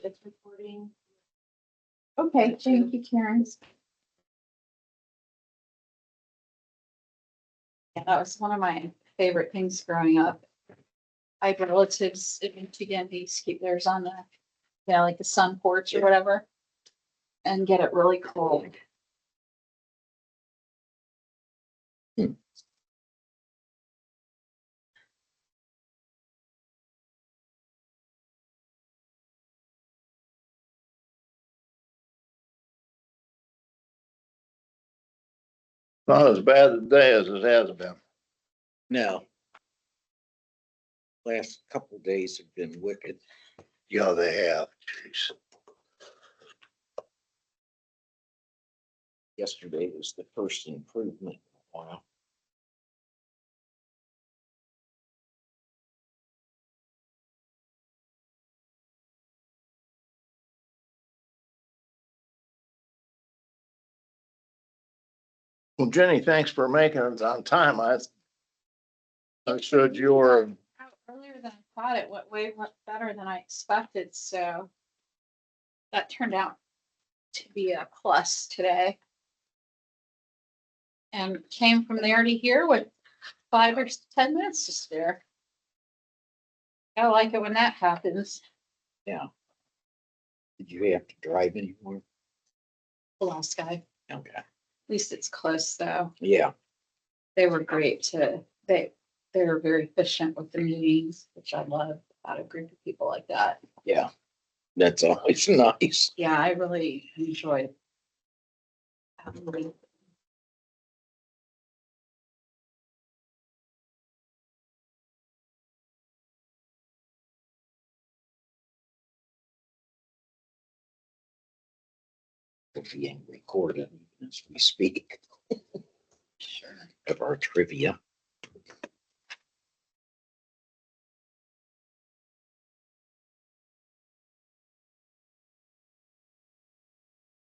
It's recording. Okay, thank you, Karen. Yeah, that was one of my favorite things growing up. I have relatives in Michigan, they used to keep theirs on the, like the sun porch or whatever. And get it really cold. Not as bad a day as it has been. No. Last couple of days have been wicked. Yeah, they have. Jeez. Yesterday was the first improvement in a while. Well, Jenny, thanks for making it on time. I showed you were, Out earlier than I thought. It went way better than I expected, so. That turned out to be a plus today. And came from there to here with 5 or 10 minutes to spare. I like it when that happens. Yeah. Did you have to drive anymore? The last guy, Okay. at least it's close though. Yeah. They were great they were very efficient with the meetings, which I love about a group of people like that. Yeah. That's always nice. Yeah, I really enjoyed. Being recorded as we speak Sure. of our trivia.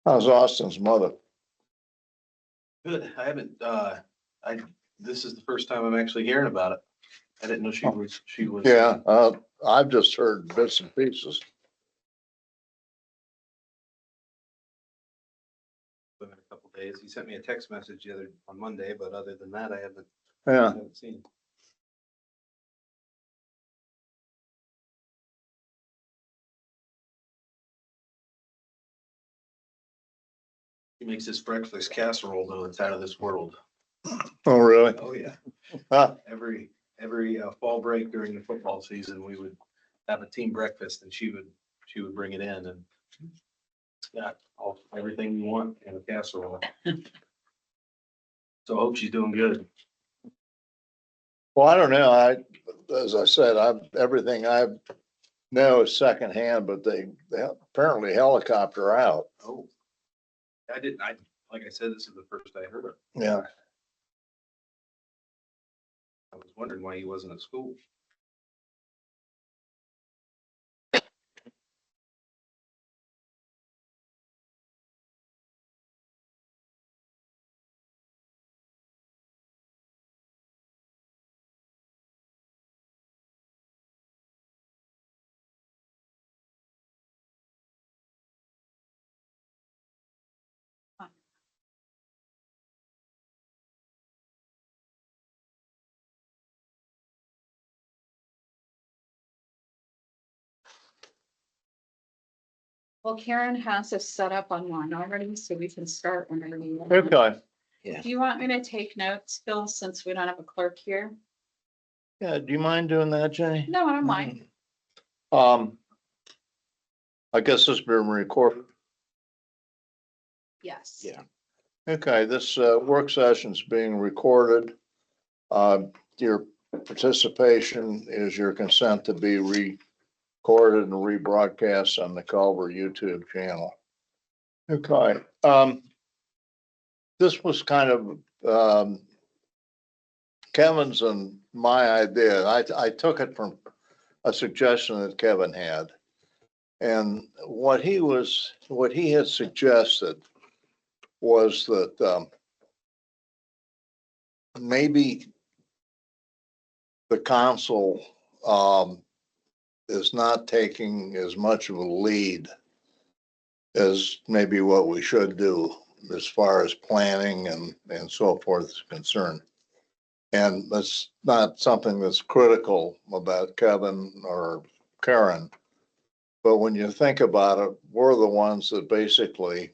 how's Austin's mother? Good. I haven't, this is the first time I'm actually hearing about it. I didn't know she was. Yeah, I've just heard bits and pieces. Within a couple days. He sent me a text message on Monday, but other than that, I Yeah, haven't seen. He makes this breakfast casserole though, it's out of this world. oh, really? Oh, yeah. Huh. Every fall break during the football season, we would have a team breakfast and she would bring it in and it's got everything you want in a casserole. So I hope she's doing good. Well, I don't know. As I said, everything I know is secondhand, but they apparently helicopter out. Oh. Like I said, this is the first I heard of it. Yeah. I was wondering why he wasn't at school. Well, Karen has us set up online already, so we can start whenever you want. Okay. Do you want me to take notes, Bill, since we don't have a clerk here? Yeah, do you mind doing that, Jenny? No, I don't mind. I guess this has been recorded. Yes. Yeah. Okay, this work session's being recorded. Your participation is your consent to be recorded and rebroadcast on the Culver YouTube channel. Okay, this was kind of Kevin's and my idea. I took it from a suggestion that Kevin had. And what he had suggested was that maybe the council is not taking as much of a lead as maybe what we should do as far as planning and so forth is concerned. And that's not something that's critical about Kevin or Karen. But when you think about it, we're the ones that basically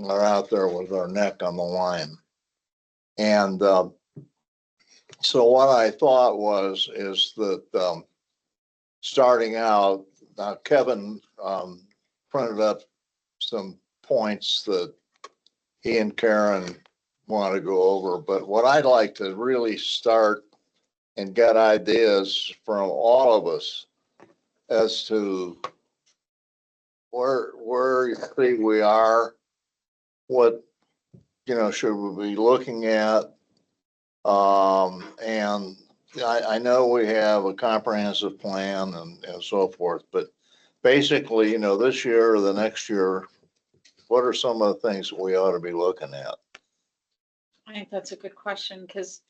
are out there with our neck on the line. And so what I thought is that starting out, now Kevin printed up some points that he and Karen want to go over, but what I'd like to really start and get ideas from all of us as to where you think we are, what, should we be looking at? And I know we have a comprehensive plan and so forth, but basically, this year or the next year, what are some of the things that we ought to be looking at? I think that's a good question, because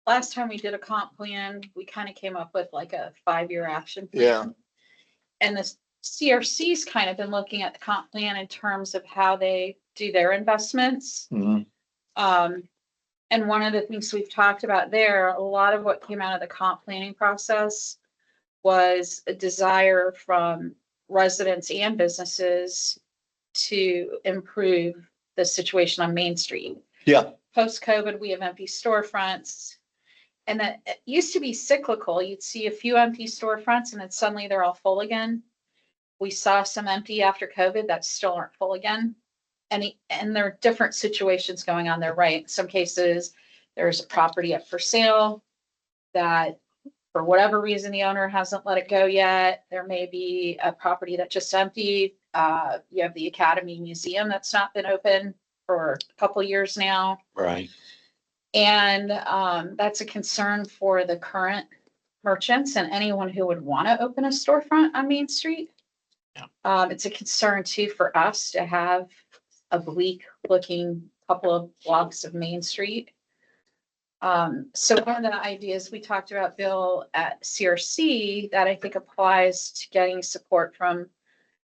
last time we did a comp plan, we kind of came up with like a 5-year action plan. Yeah. And the CRC's kind of been looking at the comp plan in terms of how they do their investments. And one of the things we've talked about there, a lot of what came out of the comp planning process was a desire from residents and businesses to improve the situation on Main Street. Yeah. Post-COVID, we have empty storefronts. And that it used to be cyclical. You'd see a few empty storefronts and then suddenly they're all full again. We saw some empty after COVID that still aren't full again. And there are different situations going on there, right? In some cases, there's a property up for sale that for whatever reason, the owner hasn't let it go yet. There may be a property that just emptied. You have the Academy Museum that's not been open for a couple of years now. Right. And that's a concern for the current merchants and anyone who would want to open a storefront on Main Street. Yeah. It's a concern too for us to have a bleak looking couple of blocks of Main Street. So one of the ideas we talked about, Bill, at CRC that I think applies to getting support from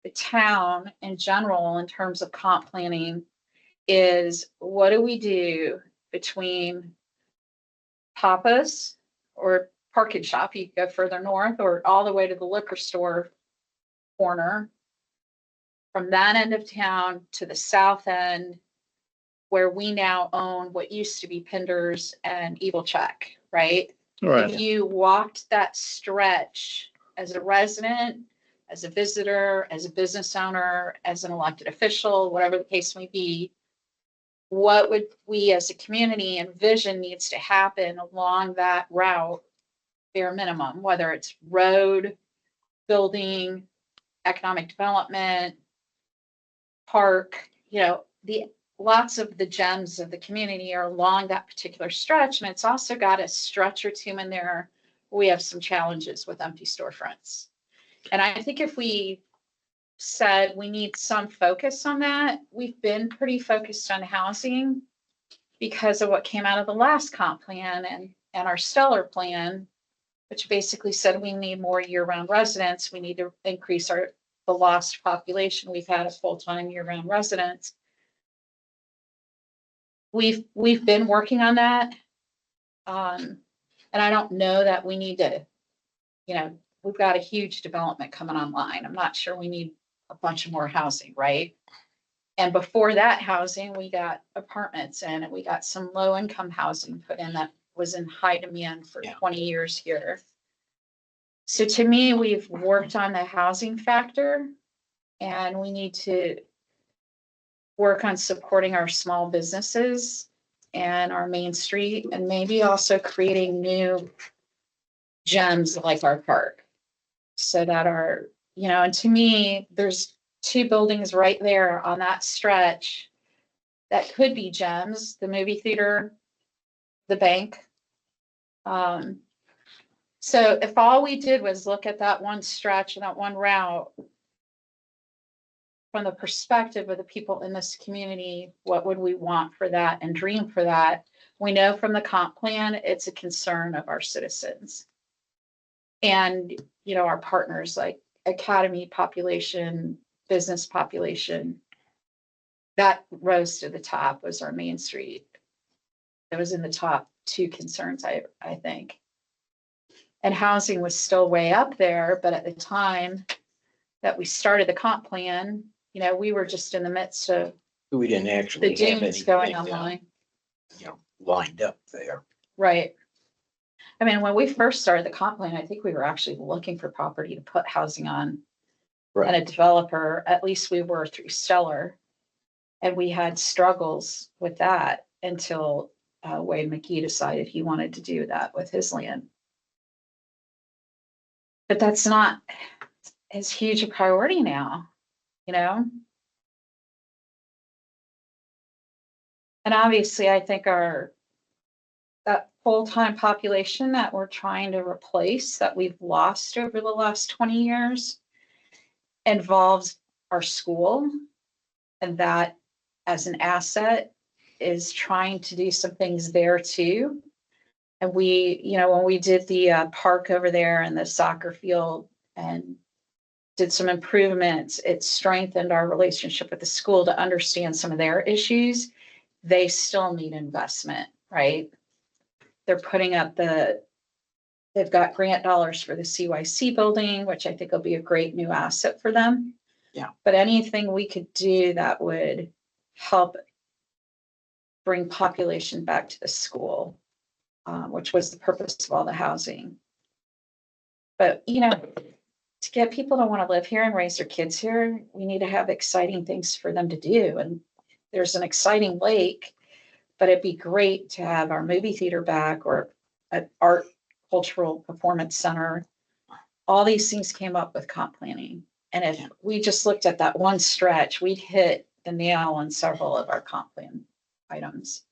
the town in general in terms of comp planning is, what do we do between Papa's or Park and Shop? You can go further north or all the way to the liquor store corner, from that end of town to the south end, where we now own what used to be Pinder's and Evil Check, right? If you walked that stretch as a resident, as a visitor, as a business owner, as an elected official, whatever the case may be, what would we as a community envision needs to happen along that route, bare minimum, whether it's road, building, economic development, park, lots of the gems of the community are along that particular stretch. And it's also got a stretch or two in there. We have some challenges with empty storefronts. And I think if we said we need some focus on that, we've been pretty focused on housing because of what came out of the last comp plan and our stellar plan, which basically said we need more year-round residents. We need to increase the lost population we've had of full-time year-round residents. We've been working on that. And I don't know that we need to, we've got a huge development coming online. I'm not sure we need a bunch of more housing, right? And before that housing, we got apartments and we got some low income housing put in that was in high demand for 20 years here. So to me, we've worked on the housing factor and we need to work on supporting our small businesses and our Main Street, and maybe also creating new gems like our park. So that and to me, there's 2 buildings right there on that stretch that could be gems: the movie theater, the bank. So if all we did was look at that one stretch and that one route from the perspective of the people in this community, what would we want for that and dream for that? We know from the comp plan, it's a concern of our citizens. And you know, our partners like academy population, business population, that rose to the top was our Main Street. It was in the top two concerns, I think. And housing was still way up there, but at the time that we started the comp plan, you know, we were just in the midst of We didn't the actually have dunes going anything, online. you know, lined up there. Right. I mean, when we first started the comp plan, I think we were actually looking for property to put housing on. And a developer, at least we were through Stellar. And we had struggles with that until Wade McGee decided he wanted to do that with his land. But that's not as huge a priority now, you know? And obviously, I think that full-time population that we're trying to replace, that we've lost over the last 20 years, involves our school. And that, as an asset, is trying to do some things there too. And we, you know, when we did the park over there and the soccer field and did some improvements, it strengthened our relationship with the school to understand some of their issues. They still need investment, right? They're putting up they've got grant dollars for the CYC building, which I think will be a great new asset for them. Yeah. But anything we could do that would help bring population back to the school, which was the purpose of all the housing. But, you know, to get people to want to live here and raise their kids here, we need to have exciting things for them to do. And there's an exciting lake, but it'd be great to have our movie theater back or an art cultural performance center. All these things came up with comp planning. And if we just looked at that one stretch, we'd hit the nail on several of our comp plan items.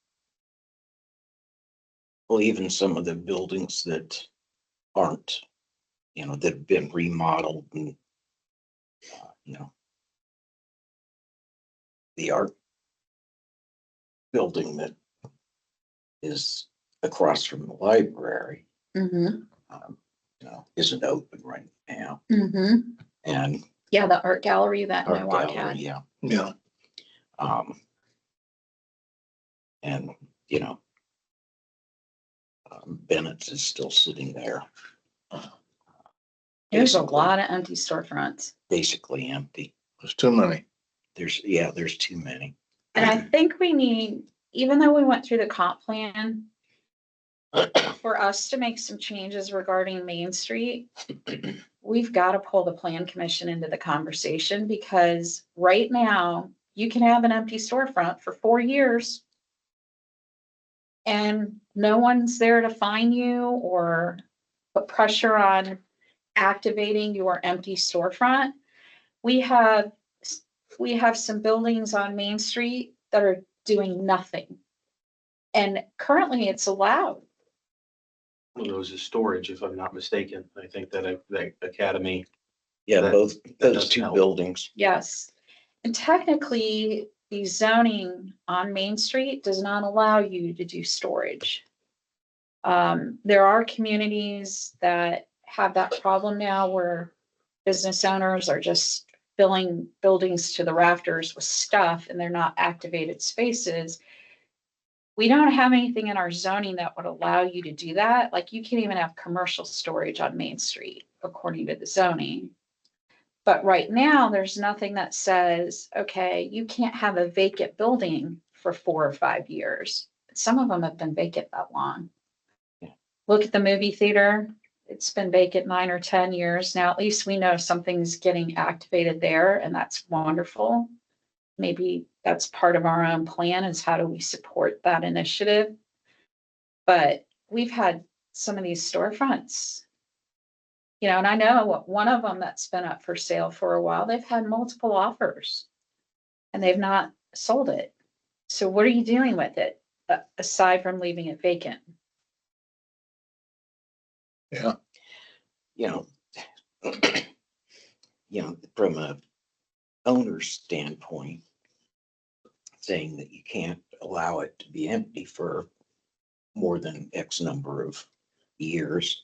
Well, even some of the buildings that aren't, you know, that have been remodeled and, you know, the art building that is across from the library, Mm-hmm. you know, isn't open right now. Mm-hmm. And Yeah, the art gallery that art Nowak gallery, had. yeah. Yeah. And, you know, Bennett's is still sitting there. There's a Basically- lot of empty storefronts. Basically empty. There's too many. There's too many. And I think we need, even though we went through the comp plan, for us to make some changes regarding Main Street, we've got to pull the plan commission into the conversation, because right now you can have an empty storefront for 4 years and no one's there to fine you or put pressure on activating your empty storefront. We have some buildings on Main Street that are doing nothing. And currently it's allowed. One of those is storage, if I'm not mistaken. I think that academy. Yeah, That- both that those doesn't two help. buildings. Yes. And technically, the zoning on Main Street does not allow you to do storage. There are communities that have that problem now where business owners are just filling buildings to the rafters with stuff and they're not activated spaces. We don't have anything in our zoning that would allow you to do that. Like, you can't even have commercial storage on Main Street according to the zoning. But right now, there's nothing that says, okay, you can't have a vacant building for 4 or 5 years. Some of them have been vacant that long. Yeah. Look at the movie theater. It's been vacant 9 or 10 years. Now, at least we know something's getting activated there, and that's wonderful. Maybe that's part of our own plan, is how do we support that initiative? But we've had some of these storefronts, you know, and I know one of them that's been up for sale for a while, they've had multiple offers and they've not sold it. So what are you doing with it aside from leaving it vacant? Yeah. You know, you know, from a owner's standpoint, saying that you can't allow it to be empty for more than X number of years.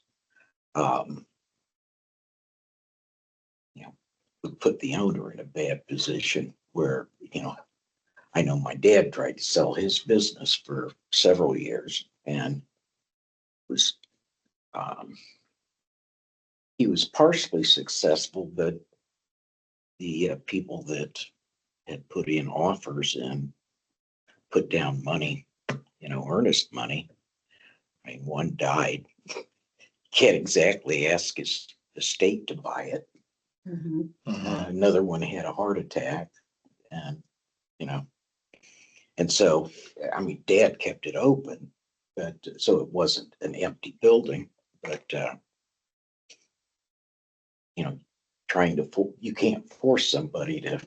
would put the owner in a bad position where, I know my dad tried to sell his business for several years and was, he was partially successful, but the people that had put in offers and put down money, earnest money. I mean, one died. Can't exactly ask his estate to buy it. Mhm. Another one had a heart attack and, and so, I mean, Dad kept it open, but so it wasn't an empty building, but, you can't force somebody to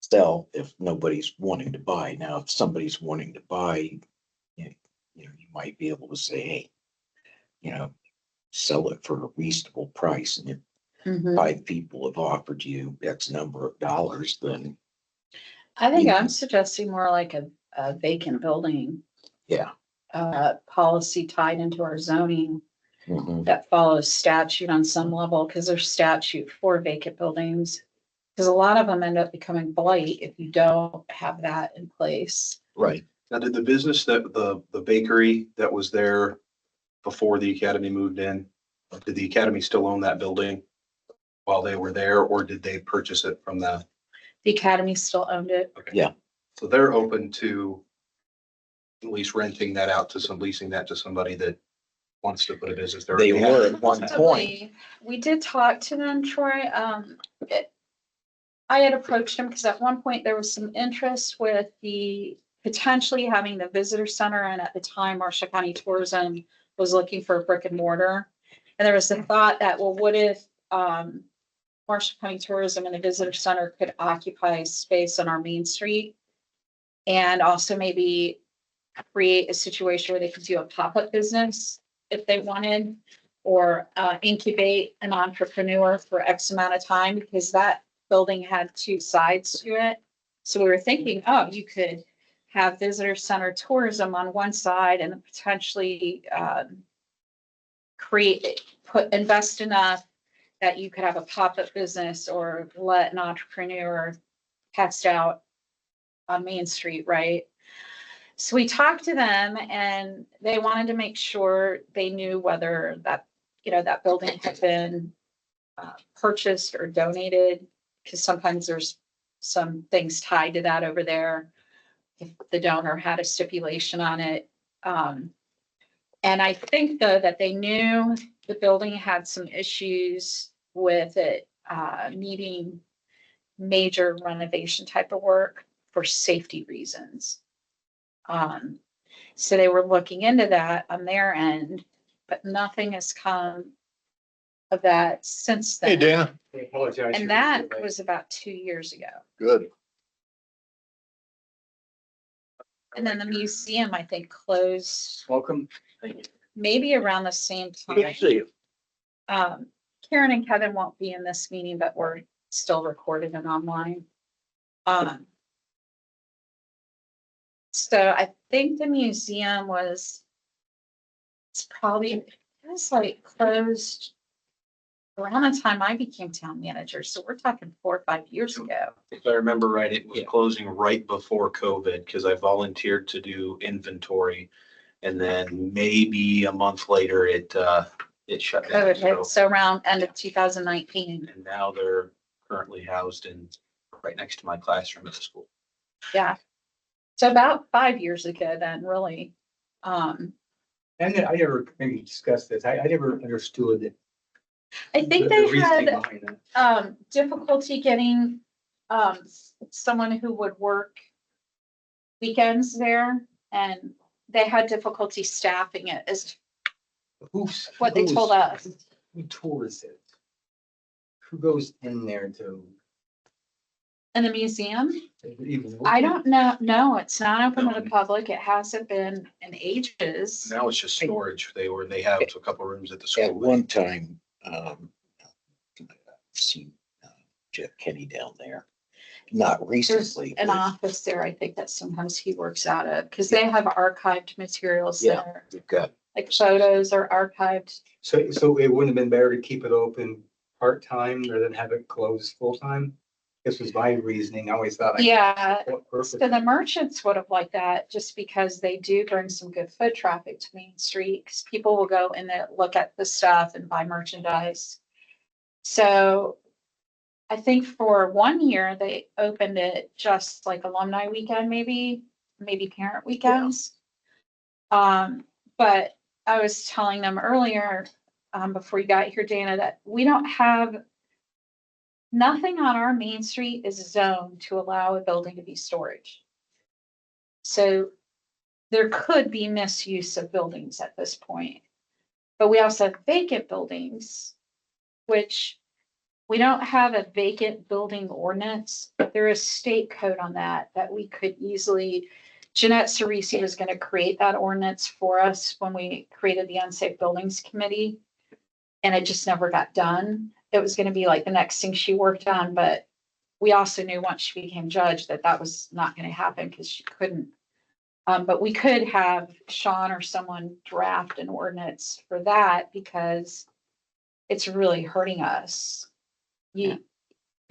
sell if nobody's wanting to buy. Now, if somebody's wanting to buy, you might be able to say, hey, sell it for a reasonable price. And if Mhm. 5 people have offered you X number of dollars, then I think Yeah. I'm suggesting more like a vacant building, yeah. policy tied into our zoning Mhm. that follows statute on some level, because there's statute for vacant buildings. Because a lot of them end up becoming blight if you don't have that in place. Right. Now, did the business the bakery that was there before the academy moved in, did the academy still own that building while they were there, or did they purchase it from the? The academy still owned it. Okay. Yeah. So they're open to at least renting that out to leasing that to somebody that wants to put a business there. They were at one point. Possibly. We did talk to them, Troy. I had approached him because at one point there was some interest with the potentially having the visitor center, and at the time Marshall County Tourism was looking for a brick and mortar. And there was the thought that, well, what if Marshall County Tourism and the visitor center could occupy space on our main street, and also maybe create a situation where they could do a pop-up business if they wanted, or incubate an entrepreneur for X amount of time, because that building had 2 sides to it. So we were thinking, oh, you could have visitor center tourism on one side and then potentially invest enough that you could have a pop-up business or let an entrepreneur test out on Main Street, right? So we talked to them and they wanted to make sure they knew whether that, that building had been purchased or donated, because sometimes there's some things tied to that over there, if the donor had a stipulation on it. And I think though that they knew the building had some issues with it needing major renovation type of work for safety reasons. So they were looking into that on their end, but nothing has come of that since Hey, then. Dana. I apologize. And that was about 2 years ago. Good. And then the museum, I think, closed Welcome. maybe around the same Good to time. see you. Karen and Kevin won't be in this meeting, but we're still recorded and online. So I think the museum it's like closed around the time I became town manager. So we're talking 4 or 5 years ago. If I remember right, it was Yeah. closing right before COVID because I volunteered to do inventory. And then maybe a month later, it shut down. COVID hit, so around end of 2019. And now they're currently housed right next to my classroom at the school. Yeah. So about 5 years ago then, really. And I never maybe discussed this. I never understood it. I think The they reasoning had behind that. difficulty getting someone who would work weekends there, and they had difficulty staffing it, is what they told us. Who tours it? Who goes in there to In the museum, even? look I at don't know. No, it's not open to the public. It hasn't been in ages. Now it's just storage. They have a couple rooms at the school. At one time, I've seen Jeff Kenny down there. Not There's recently. an but office there, I think, that sometimes he works out of, because they have archived materials Yeah. there, We've got, like photos are archived. So it wouldn't have been better to keep it open part-time rather than have it closed full-time? This was my reasoning. I always thought. Yeah, What purpose? so the merchants would have liked that just because they do bring some good foot traffic to Main Street. 'Cause people will go in there, look at the stuff and buy merchandise. So I think for 1 year, they opened it just like alumni weekend, maybe parent weekends. But I was telling them earlier, before you got here, Dana, that we don't have nothing on our Main Street is zoned to allow a building to be storage. So there could be misuse of buildings at this point. But we also have vacant buildings, which we don't have a vacant building ordinance. There is state code on that we could easily, Jeanette Cerisi was going to create that ordinance for us when we created the Unsafe Buildings Committee. And it just never got done. It was going to be like the next thing she worked on, but we also knew once she became judge that was not going to happen because she couldn't. But we could have Sean or someone draft an ordinance for that because it's really hurting us. To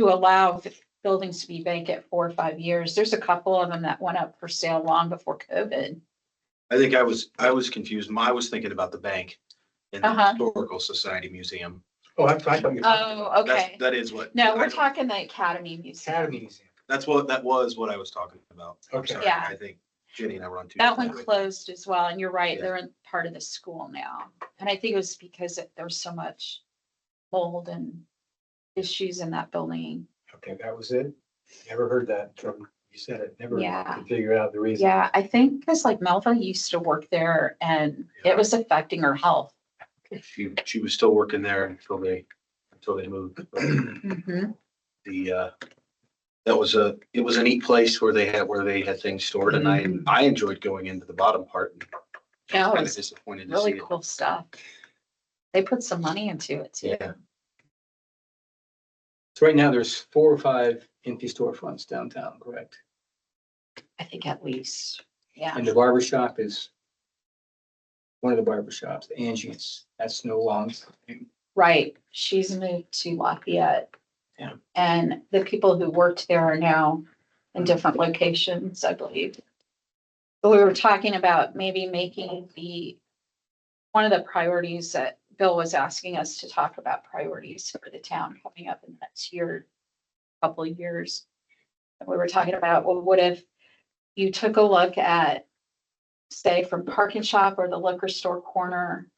allow buildings to be vacant 4 or 5 years. There's a couple of them that went up for sale long before COVID. I think I was confused. I was thinking about the bank and the Uh-huh. Historical Society Museum. Oh, I thought you were talking Oh, okay. That is what. No, we're talking the Academy Museum. Academy Museum. That was what I was talking about. I'm Okay. sorry. Yeah. I think Jenny and I were on two. That one different- closed as well, and you're right, Yeah. they're in part of the school now. And I think it was because there was so much mold and issues in that building. Okay, that was it. Never heard that from, you said it, never Yeah. could figure out the reason. Yeah, I think because like Melva used to work there and it was affecting her health. She was still working there until they moved. But Mhm. it was a neat place where they had things stored, and I enjoyed going into the bottom part. And Yeah, it kind of was disappointed to really see it. cool stuff. They put some money into it too. Yeah. So right now, there's 4 or 5 empty storefronts downtown, correct? I think at least, yeah. And the barber shop is one of the barber shops, Angie's, that's no longer. Right, she's moved to Lafayette. Yeah. And the people who worked there are now in different locations, I believe. But we were talking about maybe making one of the priorities that Bill was asking us to talk about priorities for the town coming up in the next year, couple of years. And we were talking about, well, what if you took a look at, say, from Park and Shop or the liquor store corner,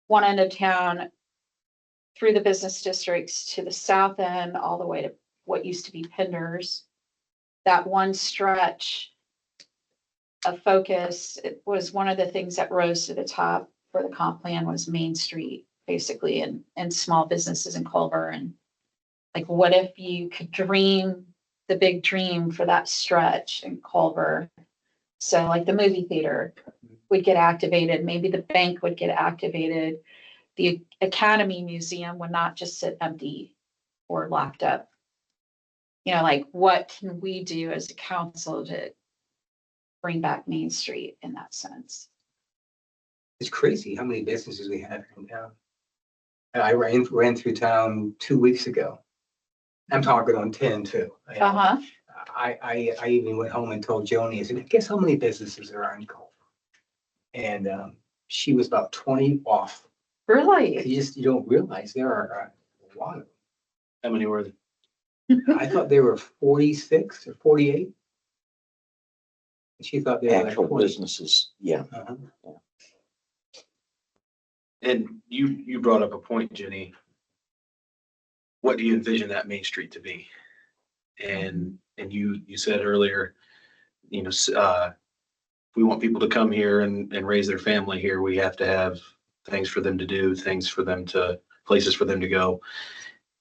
one end of town, through the business districts to the south end, all the way to what used to be Pinder's. That one stretch of focus, it was one of the things that rose to the top for the comp plan was Main Street, basically, and small businesses in Culver. And like, what if you could dream the big dream for that stretch in Culver? So like the movie theater would get activated, maybe the bank would get activated. The Academy Museum would not just sit empty or locked up. You know, like what can we do as a council to bring back Main Street in that sense? It's crazy how many businesses we have in town. And I ran through town 2 weeks ago. I'm talking on 10 too. Uh-huh. I even went home and told Joni, I said, guess how many businesses there are in Culver? And she was about 20 off. Really? You don't realize there are a lot of How many were there? them. I thought they were 46 or 48. She thought they were like Actual 20. businesses, yeah. Uh-huh. And you brought up a point, Jenny. What do you envision that Main Street to be? And you said earlier, we want people to come here and raise their family here. We have to have things for them to do, places for them to go.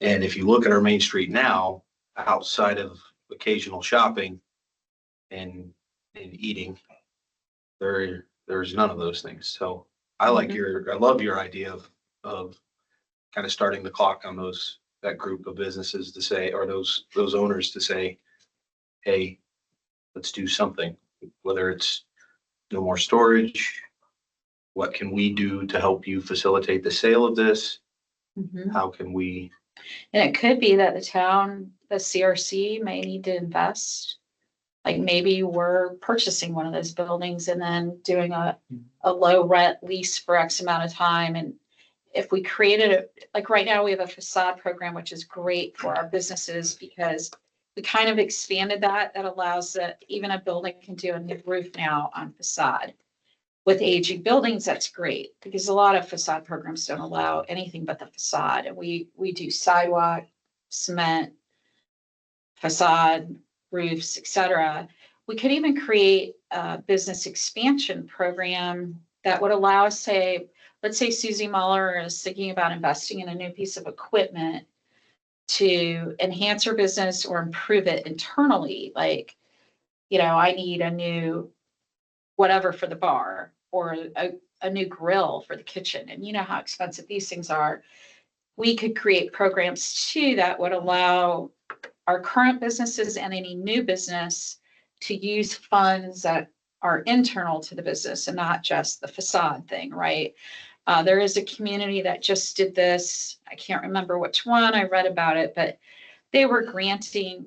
And if you look at our Main Street now, outside of occasional shopping and eating, there's none of those things. So I love your idea of kind of starting the clock on that group of businesses to say, or those owners to say, hey, let's do something, whether it's no more storage. What can we do to help you facilitate the sale of this? Mhm. How can we, And it could be that the town, the CRC may need to invest. Like maybe we're purchasing one of those buildings and then doing a low rent lease for X amount of time. And if we created like right now, we have a facade program, which is great for our businesses because we kind of expanded that. That allows that even a building can do a new roof now on facade. With aging buildings, that's great because a lot of facade programs don't allow anything but the facade. And we do sidewalk, cement, facade, roofs, et cetera. We could even create a business expansion program that would allow us, say, let's say Susie Muller is thinking about investing in a new piece of equipment to enhance her business or improve it internally. Like, I need a new whatever for the bar or a new grill for the kitchen. And you know how expensive these things are. We could create programs too that would allow our current businesses and any new business to use funds that are internal to the business and not just the facade thing, right? There is a community that just did this. I can't remember which one. I read about it, but they were granting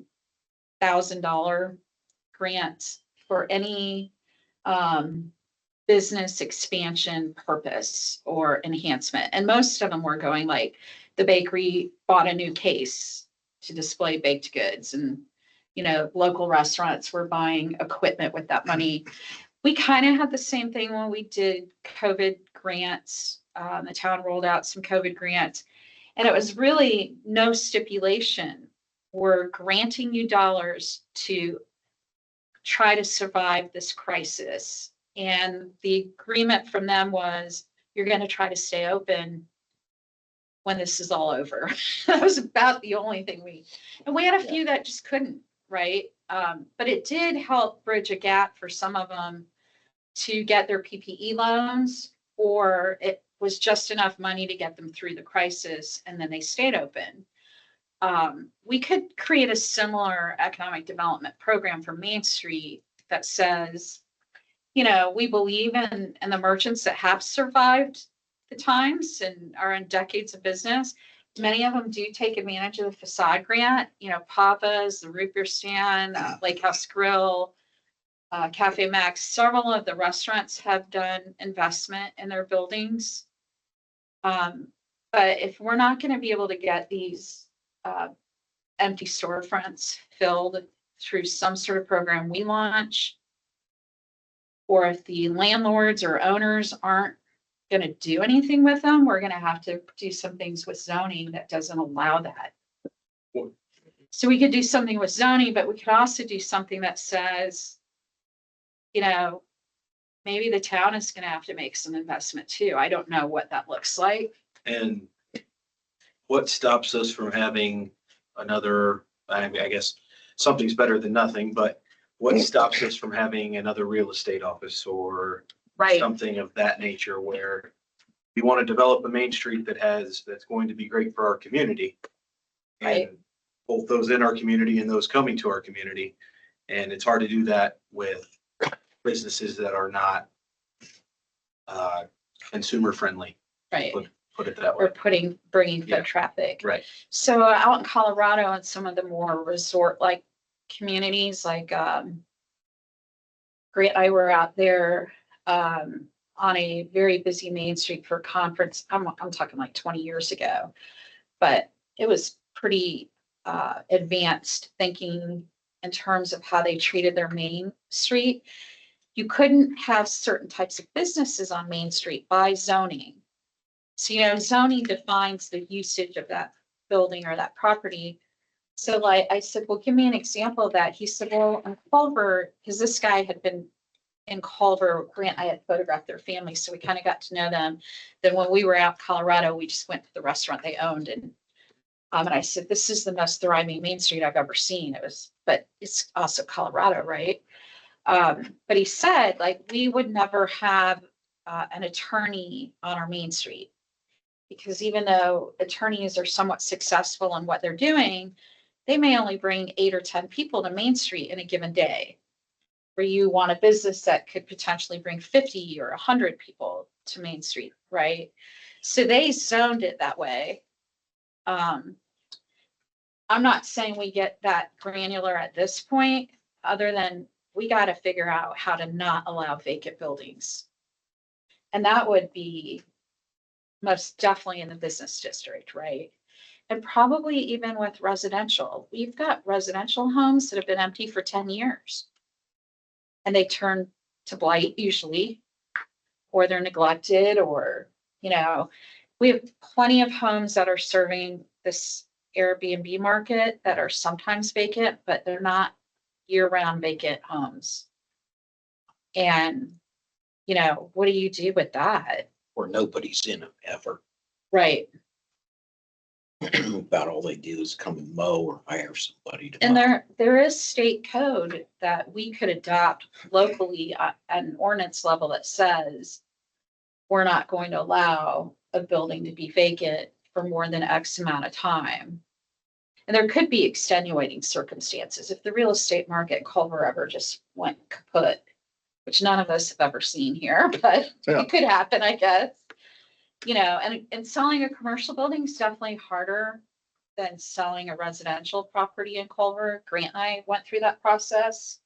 $1,000 grants for any business expansion purpose or enhancement. And most of them were going like the bakery bought a new case to display baked goods and local restaurants were buying equipment with that money. We kind of had the same thing when we did COVID grants. The town rolled out some COVID grants and it was really no stipulation. We're granting you dollars to try to survive this crisis. And the agreement from them was you're going to try to stay open when this is all over. That was about the only thing and we had a few that just couldn't, right? But it did help bridge a gap for some of them to get their PPE loans, or it was just enough money to get them through the crisis and then they stayed open. We could create a similar economic development program for Main Street that says, we believe in the merchants that have survived the times and are in decades of business. Many of them do take advantage of the facade grant, Papa's, the root beer stand, Lake House Grill, Cafe Max. Several of the restaurants have done investment in their buildings. But if we're not going to be able to get these empty storefronts filled through some sort of program we launch, or if the landlords or owners aren't going to do anything with them, we're going to have to do some things with zoning that doesn't allow that. So we could do something with zoning, but we could also do something that says, maybe the town is going to have to make some investment too. I don't know what that looks like. and what stops us from having another, I mean, I guess something's better than nothing, but what stops us from having another real estate office or Right. something of that nature where we want to develop a Main Street that's going to be great for our community. Right. And both those in our community and those coming to our community. And it's hard to do that with businesses that are not consumer friendly. Right. Put it that way. Or bringing Yeah. foot traffic. Right. So out in Colorado and some of the more resort-like communities, like Grant and I were out there on a very busy Main Street for a conference. I'm talking like 20 years ago, but it was pretty advanced thinking in terms of how they treated their Main Street. You couldn't have certain types of businesses on Main Street by zoning. So, zoning defines the usage of that building or that property. So like I said, well, give me an example of that. He said, well, in Culver, because this guy had been in Culver, Grant, I had photographed their family, so we kind of got to know them. Then when we were out in Colorado, we just went to the restaurant they owned, and I said, this is the most thriving Main Street I've ever seen. But it's also Colorado, right? But he said, like, we would never have an attorney on our Main Street. Because even though attorneys are somewhat successful in what they're doing, they may only bring 8 or 10 people to Main Street in a given day. Where you want a business that could potentially bring 50 or 100 people to Main Street, right? So they zoned it that way. I'm not saying we get that granular at this point, other than we got to figure out how to not allow vacant buildings. And that would be most definitely in the business district, right? And probably even with residential. We've got residential homes that have been empty for 10 years. And they turn to blight usually, or they're neglected, or, we have plenty of homes that are serving this Airbnb market that are sometimes vacant, but they're not year-round vacant homes. And, what do you do with that? Or nobody's in them ever. Right. About all they do is come and mow or hire somebody to And mow. there is state code that we could adopt locally at an ordinance level that says we're not going to allow a building to be vacant for more than X amount of time. And there could be extenuating circumstances. If the real estate market Culver ever just went kaput, which none of us have ever seen here, but Yeah. it could happen, I guess. And selling a commercial building is definitely harder than selling a residential property in Culver. Grant and I went through that process.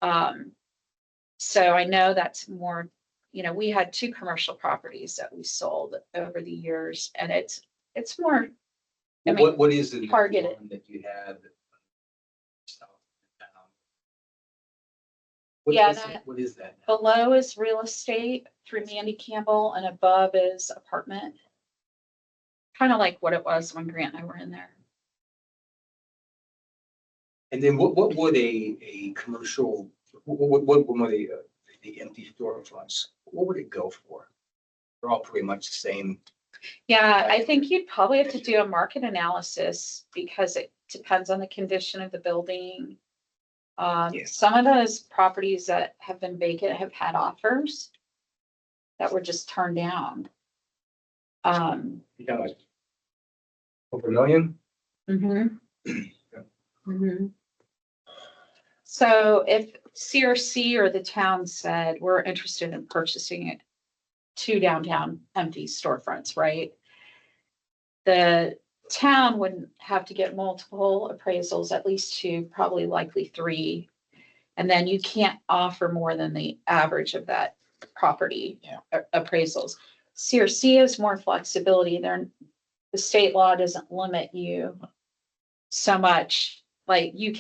So I know that's more, we had 2 commercial properties that we sold over the years, and it's more, I mean, What is the targeted. one that you have? South of town? What Yeah, is it? that- What is that now? below is real estate through Mandy Campbell, and above is apartment. Kind of like what it was when Grant and I were in there. And then what would a commercial, what would the empty storefronts, what would it go for? They're all pretty much the same. Yeah, I think you'd probably have to do a market analysis because it depends on the condition of the building. Yeah. Some of those properties that have been vacant have had offers that were just turned down. You got like over $1 million? Mhm. Mhm. So if CRC or the town said, we're interested in purchasing 2 downtown empty storefronts, right? The town wouldn't have to get multiple appraisals, at least 2, probably likely 3. And then you can't offer more than the average of that property. Yeah. Appraisals. CRC has more flexibility. The state law doesn't limit you so much. Like you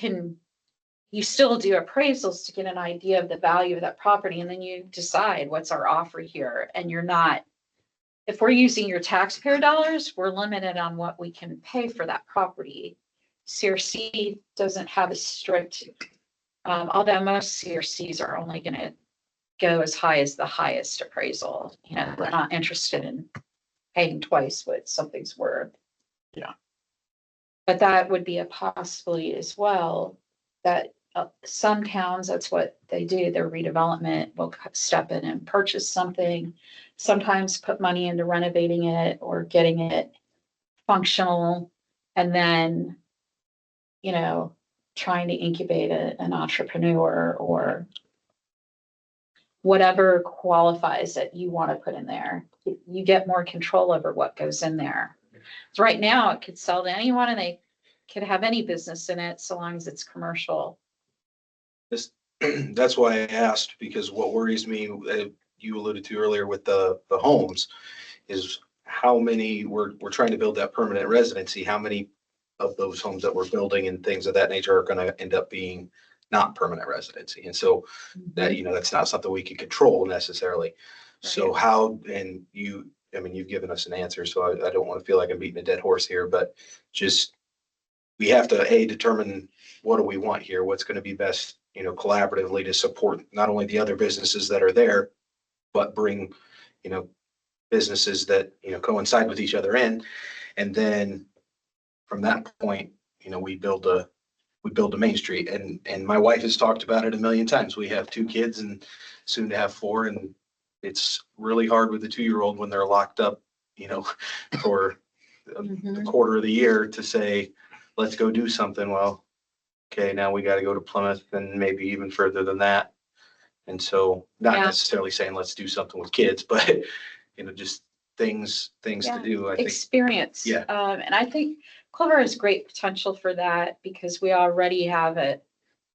still do appraisals to get an idea of the value of that property, and then you decide what's our offer here. And if we're using your taxpayer dollars, we're limited on what we can pay for that property. CRC doesn't have a strict, although most CRCs are only going to go as high as the highest appraisal. They're not interested in paying twice what something's worth. Yeah. But that would be a possibility as well, that some towns, that's what they do. Their redevelopment will step in and purchase something, sometimes put money into renovating it or getting it functional, and then, trying to incubate an entrepreneur or whatever qualifies that you want to put in there. You get more control over what goes in there. So right now it could sell to anyone and they could have any business in it so long as it's commercial. That's why I asked, because what worries me, you alluded to earlier with the homes, is how many we're trying to build that permanent residency. How many of those homes that we're building and things of that nature are going to end up being not permanent residency? And so that, that's not something we can control necessarily. So you've given us an answer, so I don't want to feel like I'm beating a dead horse here, but just, we have to determine what do we want here? What's going to be best, collaboratively to support not only the other businesses that are there, but bring, businesses that, coincide with each other in. And then from that point, we build a Main Street, and my wife has talked about it a million times. We have 2 kids and soon to have 4. And it's really hard with the 2-year-old when they're locked up, for the quarter of the year to say, let's go do something. Well, okay, now we got to go to Plymouth and maybe even further than that. And so not Yeah. necessarily saying let's do something with kids, but, just things to Yeah. do, I think. Experience. Yeah. And I think Culver has great potential for that because we already have an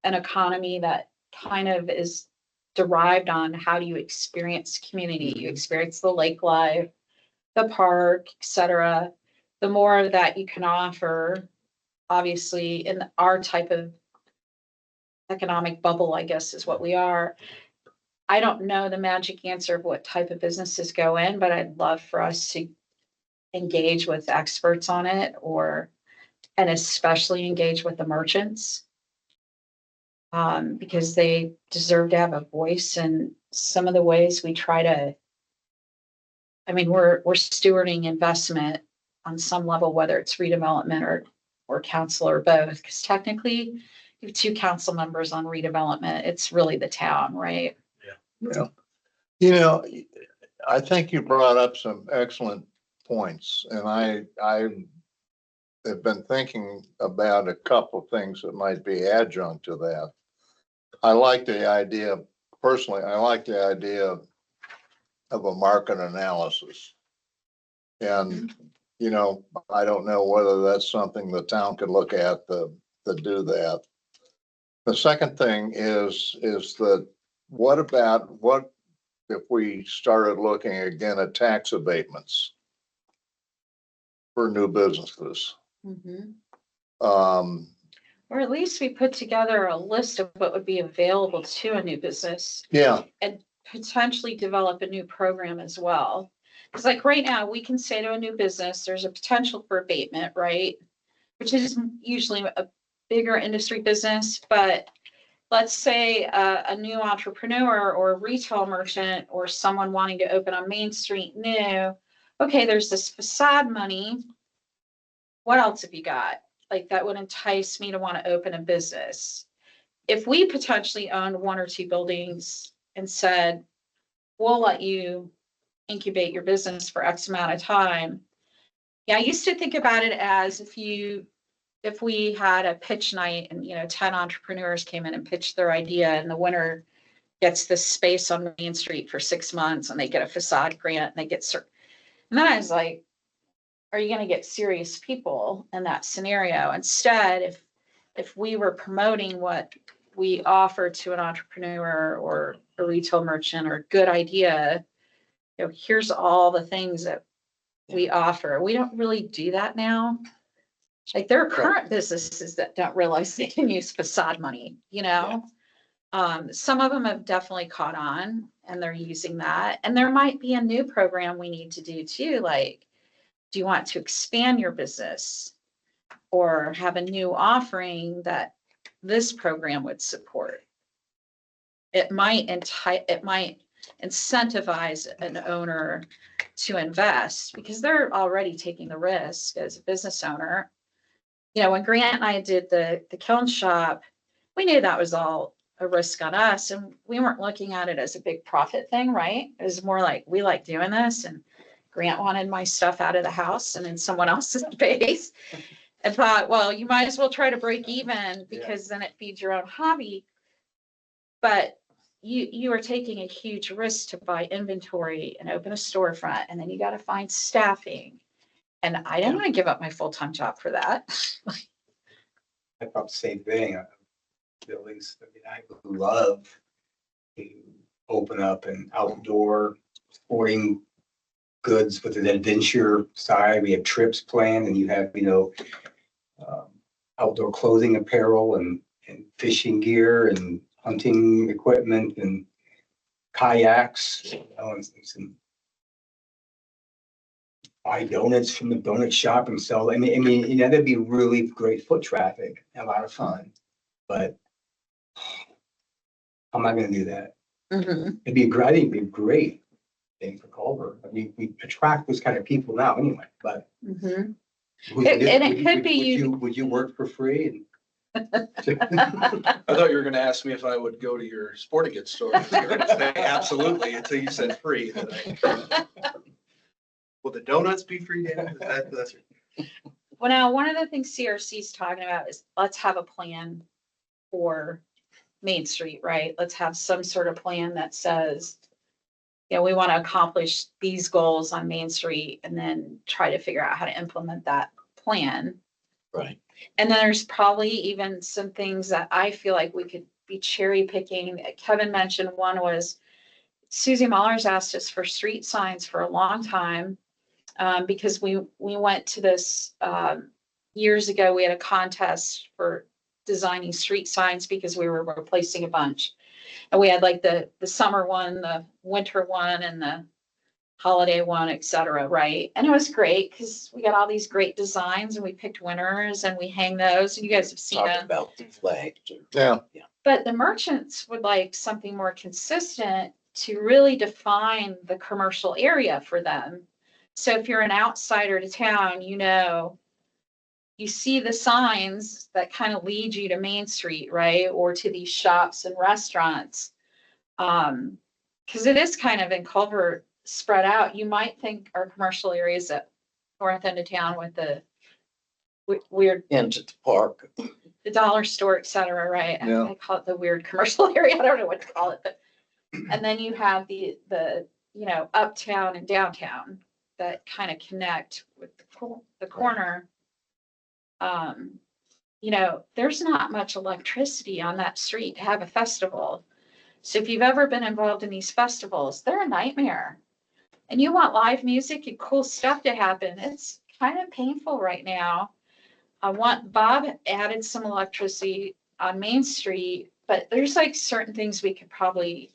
economy that kind of is derived on how do you experience community? You experience the lake life, the park, et cetera. The more of that you can offer, obviously, in our type of economic bubble, I guess is what we are. I don't know the magic answer of what type of businesses go in, but I'd love for us to engage with experts on it and especially engage with the merchants. Because they deserve to have a voice in some of the ways we try to, I mean, we're stewarding investment on some level, whether it's redevelopment or council or both, because technically you have two council members on redevelopment. It's really the town, right? Yeah. You know, I think you brought up some excellent points, and I have been thinking about a couple of things that might be adjunct to that. I like the idea, personally, I like the idea of a market analysis. And, you know, I don't know whether that's something the town could look at to do that. The second thing is that what if we started looking again at tax abatements for new businesses? Or at least we put together a list of what would be available to a new business Yeah, and potentially develop a new program as well. Because like right now, we can say to a new business, there's a potential for abatement, right? Which is usually a bigger industry business, but let's say a new entrepreneur or a retail merchant or someone wanting to open on Main Street new. Okay, there's this facade money. What else have you got? Like that would entice me to want to open a business. If we potentially owned one or two buildings and said, we'll let you incubate your business for X amount of time. Yeah, I used to think about it as if we had a pitch night and, 10 entrepreneurs came in and pitched their idea and the winner gets this space on Main Street for 6 months and they get a facade grant and they get certain. And then I was like, are you going to get serious people in that scenario? Instead, if we were promoting what we offer to an entrepreneur or a retail merchant or a good idea, here's all the things that we offer. We don't really do that now. Like there are current businesses that don't realize they can use facade money, Some of them have definitely caught on and they're using that. And there might be a new program we need to do too. Like, do you want to expand your business or have a new offering that this program would support? It might incentivize an owner to invest because they're already taking the risk as a business owner. When Grant and I did the kiln shop, we knew that was all a risk on us and we weren't looking at it as a big profit thing, right? It was more like, we like doing this and Grant wanted my stuff out of the house and in someone else's space. I thought, well, you might as well try to break even because then it feeds your own hobby. But you are taking a huge risk to buy inventory and open a storefront, and then you got to find staffing. And I don't want to give up my full-time job for that. I thought the same thing. Buildings, I would love to open up an outdoor sporting goods with an adventure side. We have trips planned and you have, outdoor clothing apparel and fishing gear and hunting equipment and kayaks, and some buy donuts from the donut shop and sell. I mean, that'd be really great foot traffic and a lot of fun, but I'm not gonna do that. It'd be great. I think it'd be a great thing for Culver. I mean, we attract those kind of people now anyway, but. Would you work for free? I thought you were gonna ask me if I would go to your sporting goods store. Absolutely, until you said free. Will the donuts be free, Dan? That's Well, now, one of the things CRC is talking about is let's have a plan for Main Street, right? Let's have some sort of plan that says you know, we want to accomplish these goals on Main Street and then try to figure out how to implement that plan. Right. And then there's probably even some things that I feel like we could be cherry picking. Kevin mentioned one was Susie Mahler's asked us for street signs for a long time. Because we went to this, years ago, we had a contest for designing street signs because we were replacing a bunch. And we had like the summer one, the winter one, and the holiday one, et cetera, right? And it was great because we got all these great designs and we picked winners and we hang those. And you guys have seen Talking them. about the flags. Yeah. But the merchants would like something more consistent to really define the commercial area for them. So if you're an outsider to town, you know, you see the signs that kind of lead you to Main Street, right? Or to these shops and restaurants. Because it is kind of in Culver spread out. You might think our commercial areas at north end of town with the weird, Into the park. the dollar store, et cetera, right? Yeah. I call it the weird commercial area. I don't know what to call it, but, and then you have the, you know, uptown and downtown that kind of connect with the corner. You know, there's not much electricity on that street to have a festival. So if you've ever been involved in these festivals, they're a nightmare. And you want live music and cool stuff to happen. It's kind of painful right now. Bob added some electricity on Main Street, but there's like certain things we could probably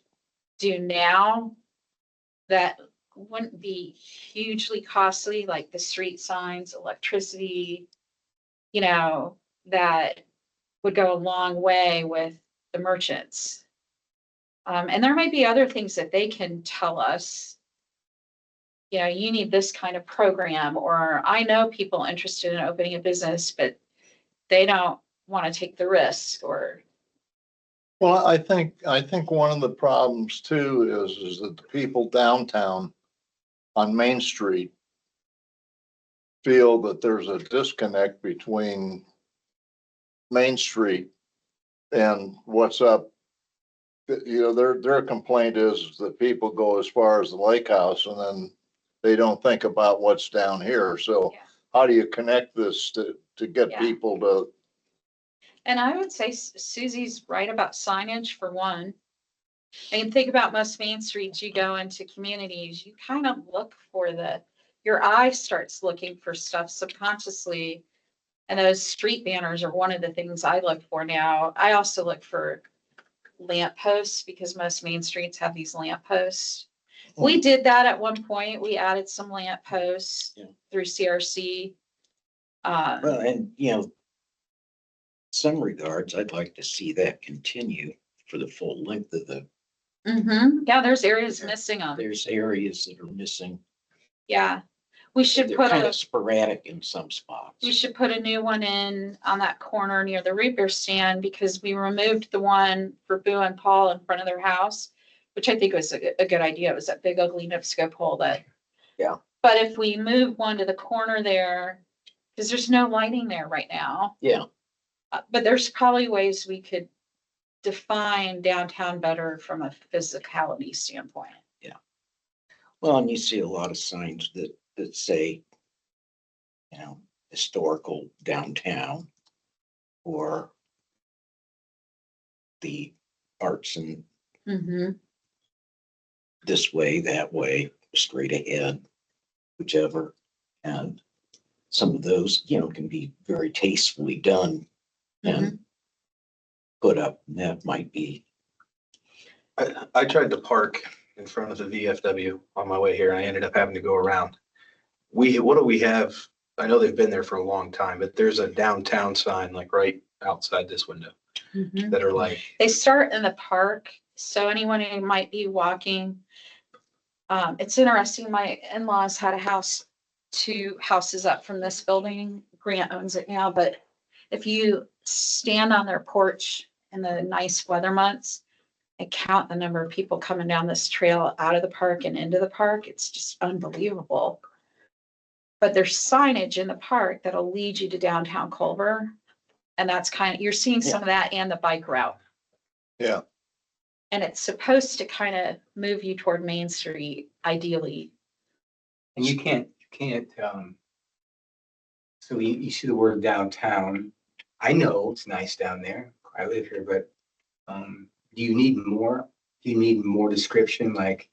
do now that wouldn't be hugely costly, like the street signs, electricity, you know, that would go a long way with the merchants. And there might be other things that they can tell us. You know, you need this kind of program, or I know people interested in opening a business, but they don't want to take the risk, or. Well, I think one of the problems too is that the people downtown on Main Street feel that there's a disconnect between Main Street and what's up. You know, their complaint is that people go as far as the lake house and then they don't think about what's down here. So Yeah. how do you connect this to get Yeah. people to? And I would say Susie's right about signage for one. And think about most main streets, you go into communities, you kind of look for your eye starts looking for stuff subconsciously. And those street banners are one of the things I look for now. I also look for lamp posts because most main streets have these lamp posts. We did that at one point. We added some lamp posts through CRC. Well, and you know, some regards, I'd like to see that continue for the full length of the, Yeah, there's areas missing them. there's areas that are missing. Yeah, we should They're put kind of sporadic in some spots. we should put a new one in on that corner near the root beer stand because we removed the one for Boo and Paul in front of their house, which I think was a good idea. It was that big ugly Nipsco pole that. Yeah. But if we move one to the corner there, because there's no lighting there right now. Yeah. But there's probably ways we could define downtown better from a physicality standpoint. Well, and you see a lot of signs that say, you know, historical downtown or the arts and this way, that way, straight ahead, whichever. And some of those, you know, can be very tastefully done and put up. And that might be, I tried to park in front of the VFW on my way here and I ended up having to go around. What do we have? I know they've been there for a long time, but there's a downtown sign like right outside this window that are like. They start in the park, so anyone who might be walking. It's interesting, my in-laws had a house 2 houses up from this building. Grant owns it now, but if you stand on their porch in the nice weather months and count the number of people coming down this trail out of the park and into the park, it's just unbelievable. But there's signage in the park that'll lead you to downtown Culver. And that's you're seeing some of that and the bike route. Yeah. And it's supposed to kind of move you toward Main Street ideally. And you can't, so you see the word downtown. I know it's nice down there. I live here, but, do you need more? Do you need more description, like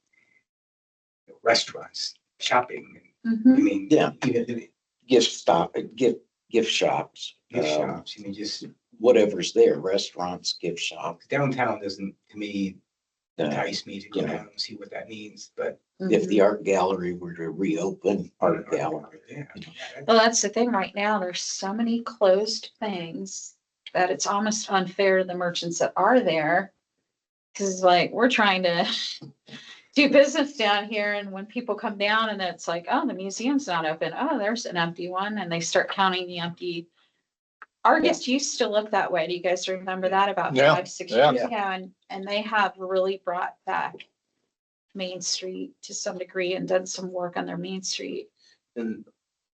restaurants, shopping? I mean, Yeah. even gift shops. gift shops, I mean, just Whatever's there, restaurants, gift shops. downtown doesn't, to me, Uh, entice me to go you know. down and see what that means, but. If the art gallery were to reopen, art gallery. Yeah. Well, that's the thing right now. There's so many closed things that it's almost unfair to the merchants that are there. Cause like, we're trying to do business down here, and when people come down and it's like, oh, the museum's not open. Oh, there's an empty one, and they start counting the empty. Argus used to look that way. Do you guys remember that about Yeah, 5-6 yeah. years ago? And they have really brought back Main Street to some degree and done some work on their Main Street. And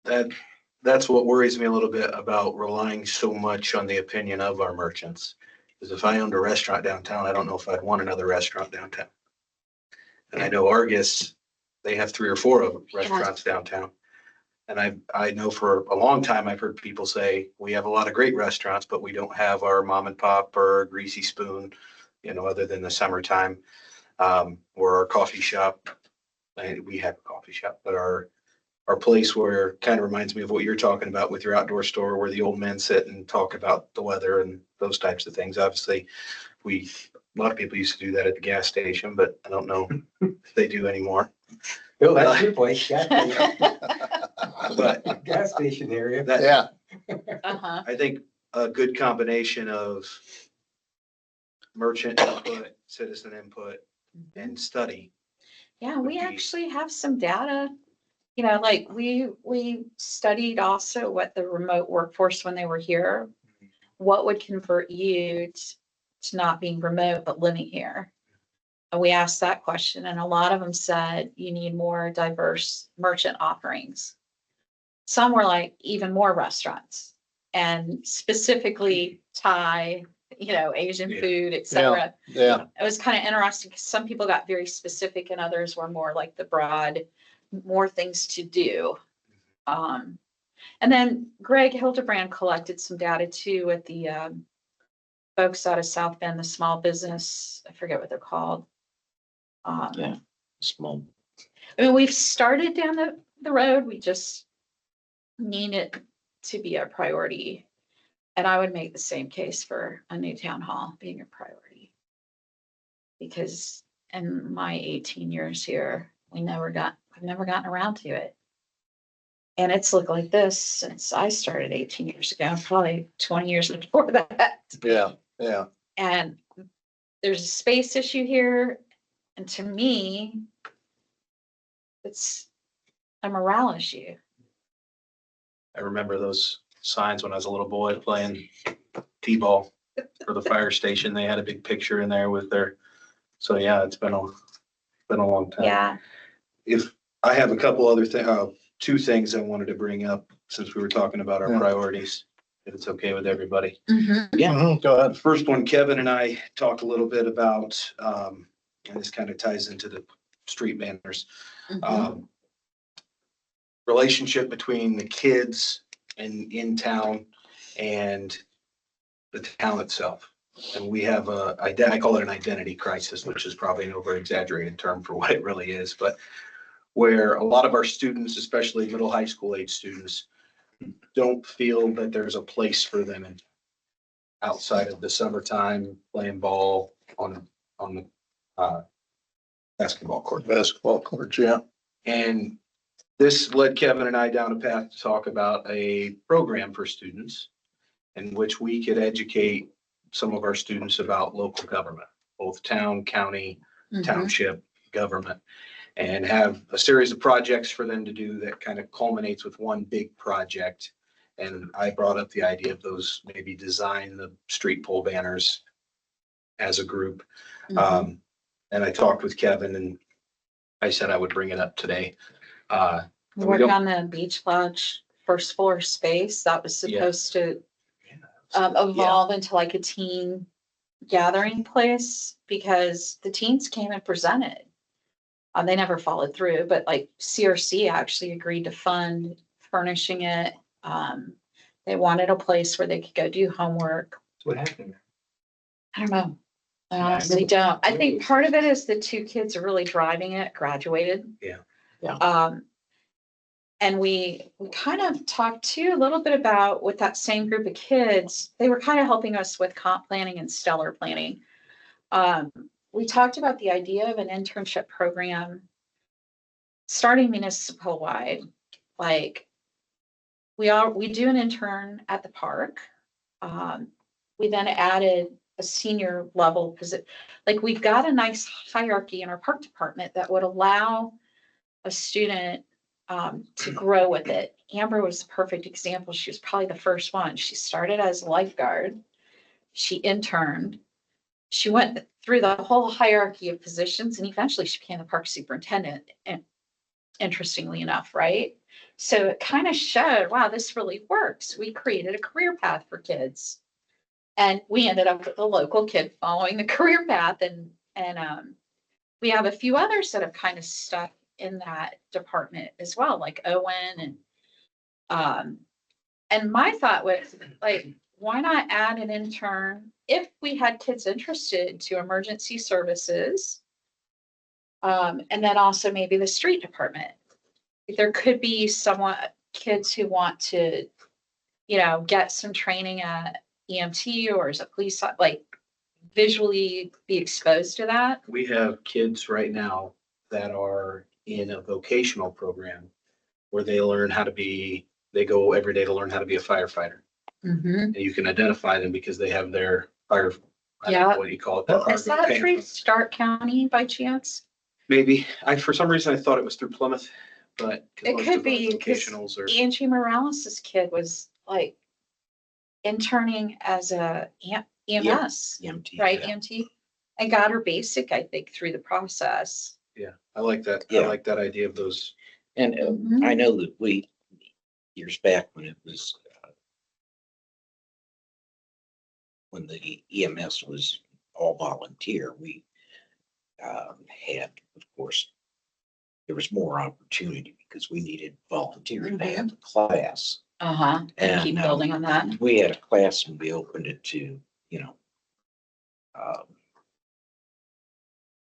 that's what worries me a little bit about relying so much on the opinion of our merchants. Because if I owned a restaurant downtown, I don't know if I'd want another restaurant downtown. And I know Argus, they have 3 or 4 of restaurants downtown. And I know for a long time, I've heard people say, we have a lot of great restaurants, but we don't have our mom and pop or greasy spoon, other than the summertime. Or our coffee shop. We have a coffee shop, but our place where kind of reminds me of what you're talking about with your outdoor store, where the old men sit and talk about the weather and those types of things. Obviously, a lot of people used to do that at the gas station, but I don't know if they do anymore. Bill, that's your place, gas station. But Gas station area. Yeah, Uh-huh. I think a good combination of merchant input, citizen input, and study. Yeah, we would be- actually have some data. Like we studied also what the remote workforce, when they were here, what would convert you to not being remote, but living here. And we asked that question, and a lot of them said you need more diverse merchant offerings. Some were like even more restaurants, and specifically Thai, Asian Yeah. food, etc. yeah, It was kind of interesting because some people got very specific and others were more like the broad, more things to do. And then Greg Hildebrand collected some data too with the folks out of South Bend, the small business, I forget what they're called. Yeah. Small. I mean, we've started down the road. We just need it to be a priority. And I would make the same case for a new town hall being a priority. Because in my 18 years here, I've never gotten around to it. And it's looked like this since I started 18 years ago, probably 20 years before that. yeah. And there's a space issue here. And to me, it's a morale issue. I remember those signs when I was a little boy playing t-ball for the fire station. They had a big picture in there with so yeah, it's been a long time. Yeah. If I have a couple other 2 things I wanted to bring up since we were talking about our Yeah. priorities, if it's okay with everybody. Mhm, go The ahead. first one, Kevin and I talked a little bit about, and this kind of ties into the street banners. Relationship between the kids and in town and the town itself. And we have I call it an identity crisis, which is probably an over exaggerated term for what it really is, but where a lot of our students, especially middle high school age students, don't feel that there's a place for them outside of the summertime playing ball on the basketball court. Basketball court, yeah. And this led Kevin and I down a path to talk about a program for students in which we could educate some of our students about local government, both town, county, township government, and have a series of projects for them to do that kind of culminates with one big project. And I brought up the idea of those, maybe design the street pole banners as a group. And I talked with Kevin and I said I would bring it up today. Work on the beach lodge first floor space that was supposed to evolve into like a teen gathering place because the teens came and presented. They never followed through, but like CRC actually agreed to fund furnishing it. They wanted a place where they could go do homework. So what happened? I don't know. I honestly don't. I think part of it is the two kids are really driving it, graduated. Yeah. Yeah. And we kind of talked too a little bit about with that same group of kids, they were kind of helping us with comp planning and stellar planning. We talked about the idea of an internship program starting municipal wide. Like we do an intern at the park. We then added a senior level position. Like we've got a nice hierarchy in our park department that would allow a student to grow with it. Amber was a perfect example. She was probably the first one. She started as a lifeguard. She interned. She went through the whole hierarchy of positions and eventually she became the park superintendent. And interestingly enough, right? So it kind of showed, wow, this really works. We created a career path for kids. And we ended up with a local kid following the career path. And we have a few others that have kind of stuck in that department as well, like Owen and my thought was like, why not add an intern if we had kids interested to emergency services? And then also maybe the street department. There could be kids who want to, get some training at EMT or as a police, like visually be exposed to that. We have kids right now that are in a vocational program where they go every day to learn how to be a firefighter. Mm-hmm. And you can identify them because they have their fire, I don't Yeah. know what do you call it? Is that through Stark County by chance? Maybe. For some reason, I thought it was through Plymouth, but. 'cause It most could of those be, 'cause vocationals are. Angie Morales' kid was like interning as a EMS, EMT. right? Yeah. EMT, and got her basic, I think, through the process. Yeah, I like that. I Yeah. like that idea of those. And Mhm. I know that years back when it was, when the EMS was all volunteer, we had, of course, there was more opportunity because we needed volunteers to have the class. Uh-huh. And keep And, building on that. We had a class and we opened it to, um,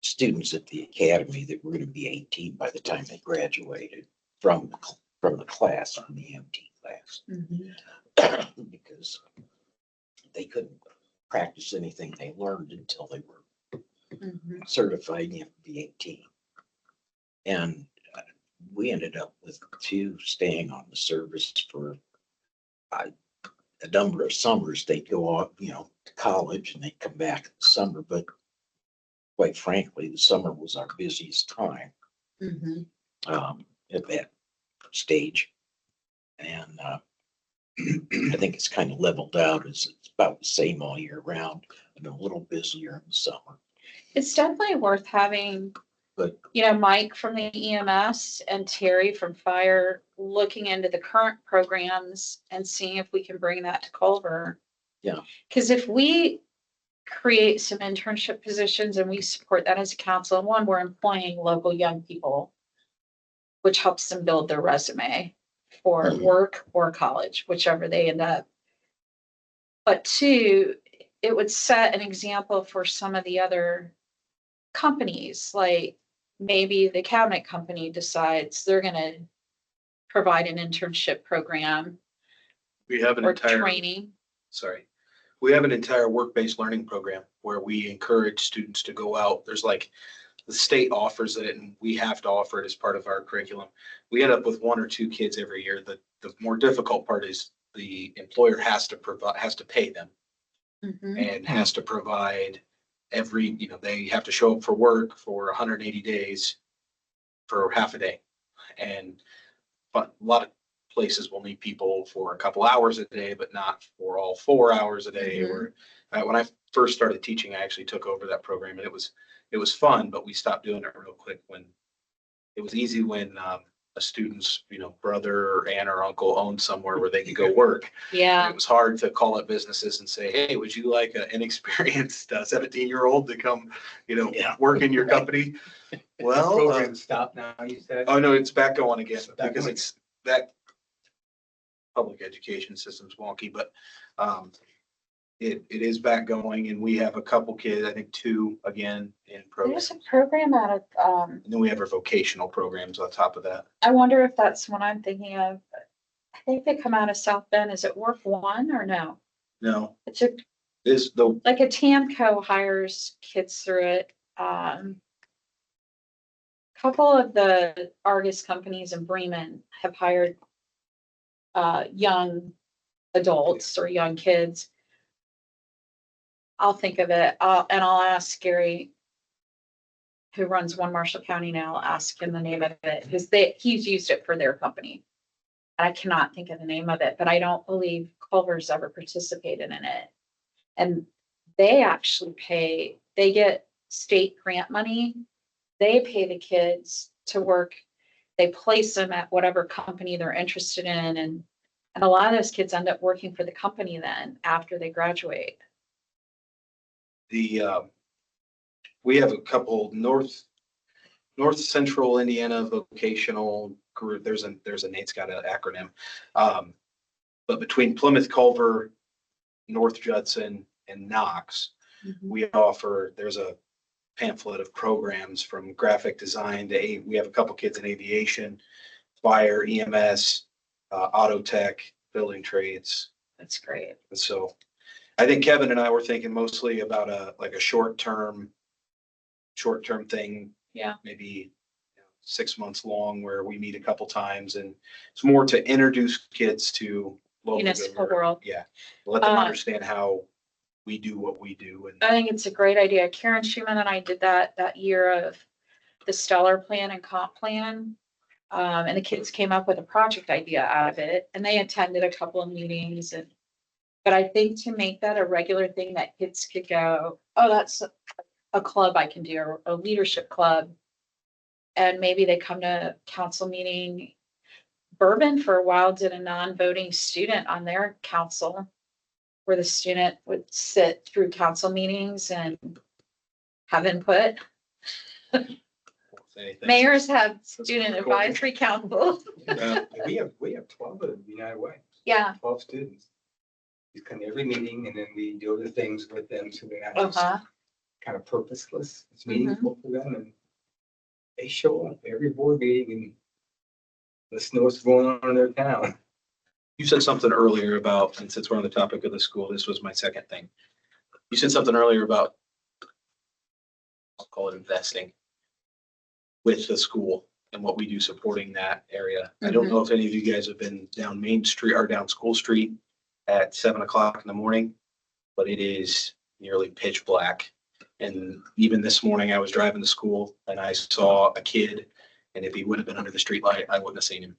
students at the academy that were going to be 18 by the time they graduated from the class, from the EMT class. Mhm. Because they couldn't practice anything they learned until they were Mhm. certified. You have to be 18. And we ended up with 2 staying on the service for a number of summers. They'd go off, to college and they'd come back in the summer. But quite frankly, the summer was our busiest time Mhm. at that stage. And I think it's kind of leveled out. It's about the same all year round and a little busier in the summer. It's definitely worth having, But Mike from the EMS and Terry from Fire looking into the current programs and seeing if we can bring that to Culver. Yeah. Because if we create some internship positions and we support that as a council, and one, we're employing local young people, which helps them build their resume for Mhm. work or college, whichever they end up. But 2, it would set an example for some of the other companies, like maybe the cabinet company decides they're going to provide an internship program We have an or entire, training. sorry. We have an entire work-based learning program where we encourage students to go out. There's like, the state offers it and we have to offer it as part of our curriculum. We end up with 1 or 2 kids every year. The more difficult part is the employer has to pay them Mhm. and has to provide they have to show up for work for 180 days for half a day. But a lot of places will need people for a couple hours a day, but not for all 4 hours a day. Mhm. Or when I first started teaching, I actually took over that program and it was fun, but we stopped doing it real quick when it was easy when a student's, brother or aunt or uncle owned somewhere where they could go work. Yeah, It was hard to call up businesses and say, hey, would you like an inexperienced 17-year-old to come, Yeah. work in your company? Well, Program stop now, you said? oh no, it's back going again It's back because going. it's that public education system's wonky, but it is back going, and we have a couple kids, I think 2 again in there's programs. a program out of, And then we have our vocational programs on top of that. I wonder if that's what I'm thinking of. I think they come out of South Bend. Is it Work One or no? No, It's a, this the like a TAMCO hires kids through it. Couple of the Argus companies in Bremen have hired young adults or young kids. I'll think of it, and I'll ask Gary, who runs One Marshall County now, I'll ask him the name of it, because he's used it for their company. And I cannot think of the name of it, but I don't believe Culver's ever participated in it. And they actually they get state grant money. They pay the kids to work. They place them at whatever company they're interested in. And a lot of those kids end up working for the company then after they graduate. we have a couple north central Indiana vocational group. There's a Nate's got an acronym. But between Plymouth, Culver, North Judson, and Knox, we offer, there's a pamphlet of programs from graphic design to we have a couple kids in aviation, fire, EMS, auto tech, building trades. That's great. And so I think Kevin and I were thinking mostly about a short-term thing. Yeah. Maybe 6 months long where we meet a couple times, and it's more to introduce kids to local Municipal government. world. Yeah. Let them Uh, understand how we do what we do. And I think it's a great idea. Karen Schumann and I did that year of the stellar plan and comp plan. And the kids came up with a project idea out of it, and they attended a couple of meetings. But I think to make that a regular thing that kids could go, oh, that's a club I can do, or a leadership club. And maybe they come to council meeting. Bourbon for a while did a non-voting student on their council, where the student would sit through council meetings and have input. won't say anything. Mayors have student advisory council. We have 12 of them United Way, Yeah. 12 students. We come to every meeting and then we do other things with them, so they're not just kind of purposeless. It's meaningful for them, and they show up every board meeting and let's know what's going on in their town. You said something earlier about, and since we're on the topic of the school, this was my second thing. You said something earlier about, I'll call it investing with the school and what we do supporting that area. I don't know if any of you guys have been down Main Street or down School Street at 7:00 in the morning, but it is nearly pitch black. And even this morning I was driving to school and I saw a kid, and if he would have been under the street light, I wouldn't have seen him.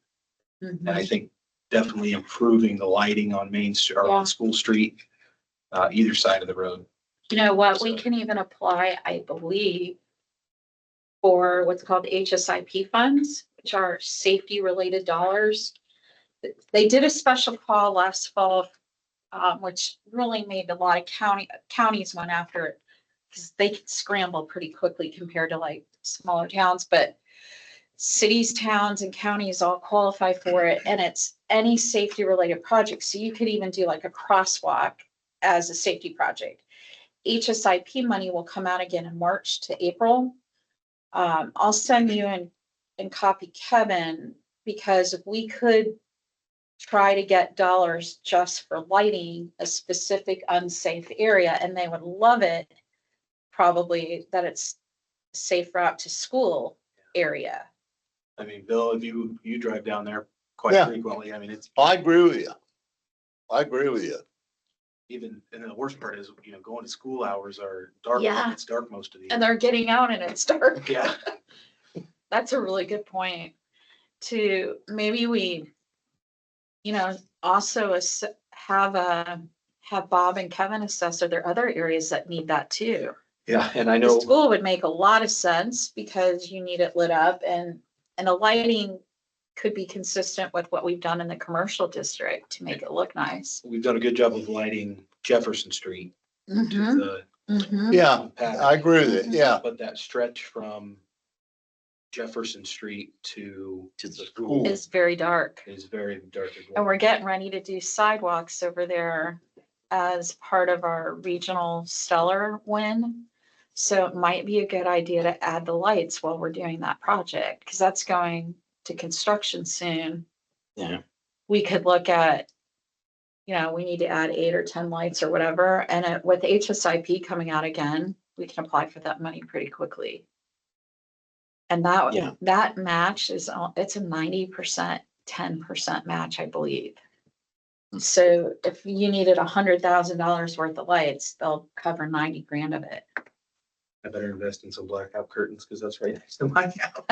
And I think definitely improving the lighting on Main Street or on School Street, either side of the road. You know what, we can even apply, I believe, for what's called HSIP funds, which are safety related dollars. They did a special call last fall, which really made a lot of counties went after it, because they could scramble pretty quickly compared to like smaller towns, but cities, towns, and counties all qualify for it, and it's any safety related project. So you could even do like a crosswalk as a safety project. HSIP money will come out again in March to April. I'll send you and copy Kevin, because if we could try to get dollars just for lighting a specific unsafe area, and they would love it, probably, that it's a safe route to school area. I mean, Bill, if you drive down there quite Yeah. frequently, I mean, it's I agree with you. I agree with you. even, and the worst part is, going to school hours are dark. Yeah. It's dark most of the And year. they're getting out and it's dark. Yeah. That's a really good point. To maybe we, also have Bob and Kevin assess, are there other areas that need that too? Yeah, and I The know, school would make a lot of sense because you need it lit up, and a lighting could be consistent with what we've done in the commercial district to make it look nice. We've done a good job of lighting Jefferson Street to the Yeah, pattern. I agree with it. Yeah. But that stretch from Jefferson Street to To the the school. school It's very dark. is very dark. as well. And we're getting ready to do sidewalks over there as part of our regional stellar win. So it might be a good idea to add the lights while we're doing that project, because that's going to construction soon. Yeah. We could look at, we need to add 8 or 10 lights or whatever. And with HSIP coming out again, we can apply for that money pretty quickly. And Yeah. that match it's a 90%, 10% match, I believe. So if you needed $100,000 worth of lights, they'll cover 90 grand of it. I better invest in some blackout curtains because that's right next to my house.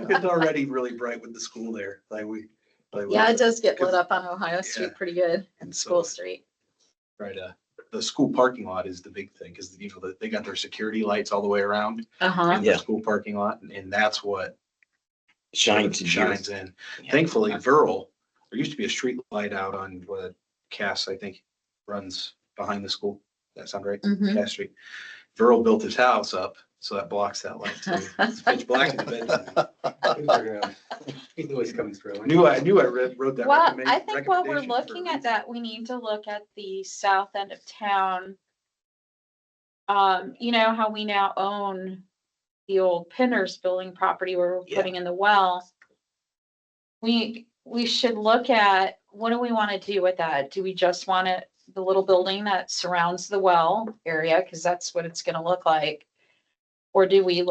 It's already really bright with the school there. Yeah, it does get lit up on Ohio Street Yeah. pretty good, And School so, Street. right, the school parking lot is the big thing because, they got their security lights all the way around Uh-huh. in the Yeah. school parking lot. And that's what Shines in. shines in. Yeah. Thankfully, Viral, there used to be a street light out on what Cass, I think, runs behind the school. That sound right? Mhm. Cass Street. Viral built his house up, so that blocks that light. So it's pitch black in the bedroom. He's always coming through. I knew I wrote that. Well, I think while we're recommendation for a looking at reason. that, we need to look at the south end of town. You know how we now own the old Pinners building property where we're Yeah. putting in the well. We should look at, what do we want to do with that? Do we just want it, the little building that surrounds the well area, because that's what it's gonna look like? Or do we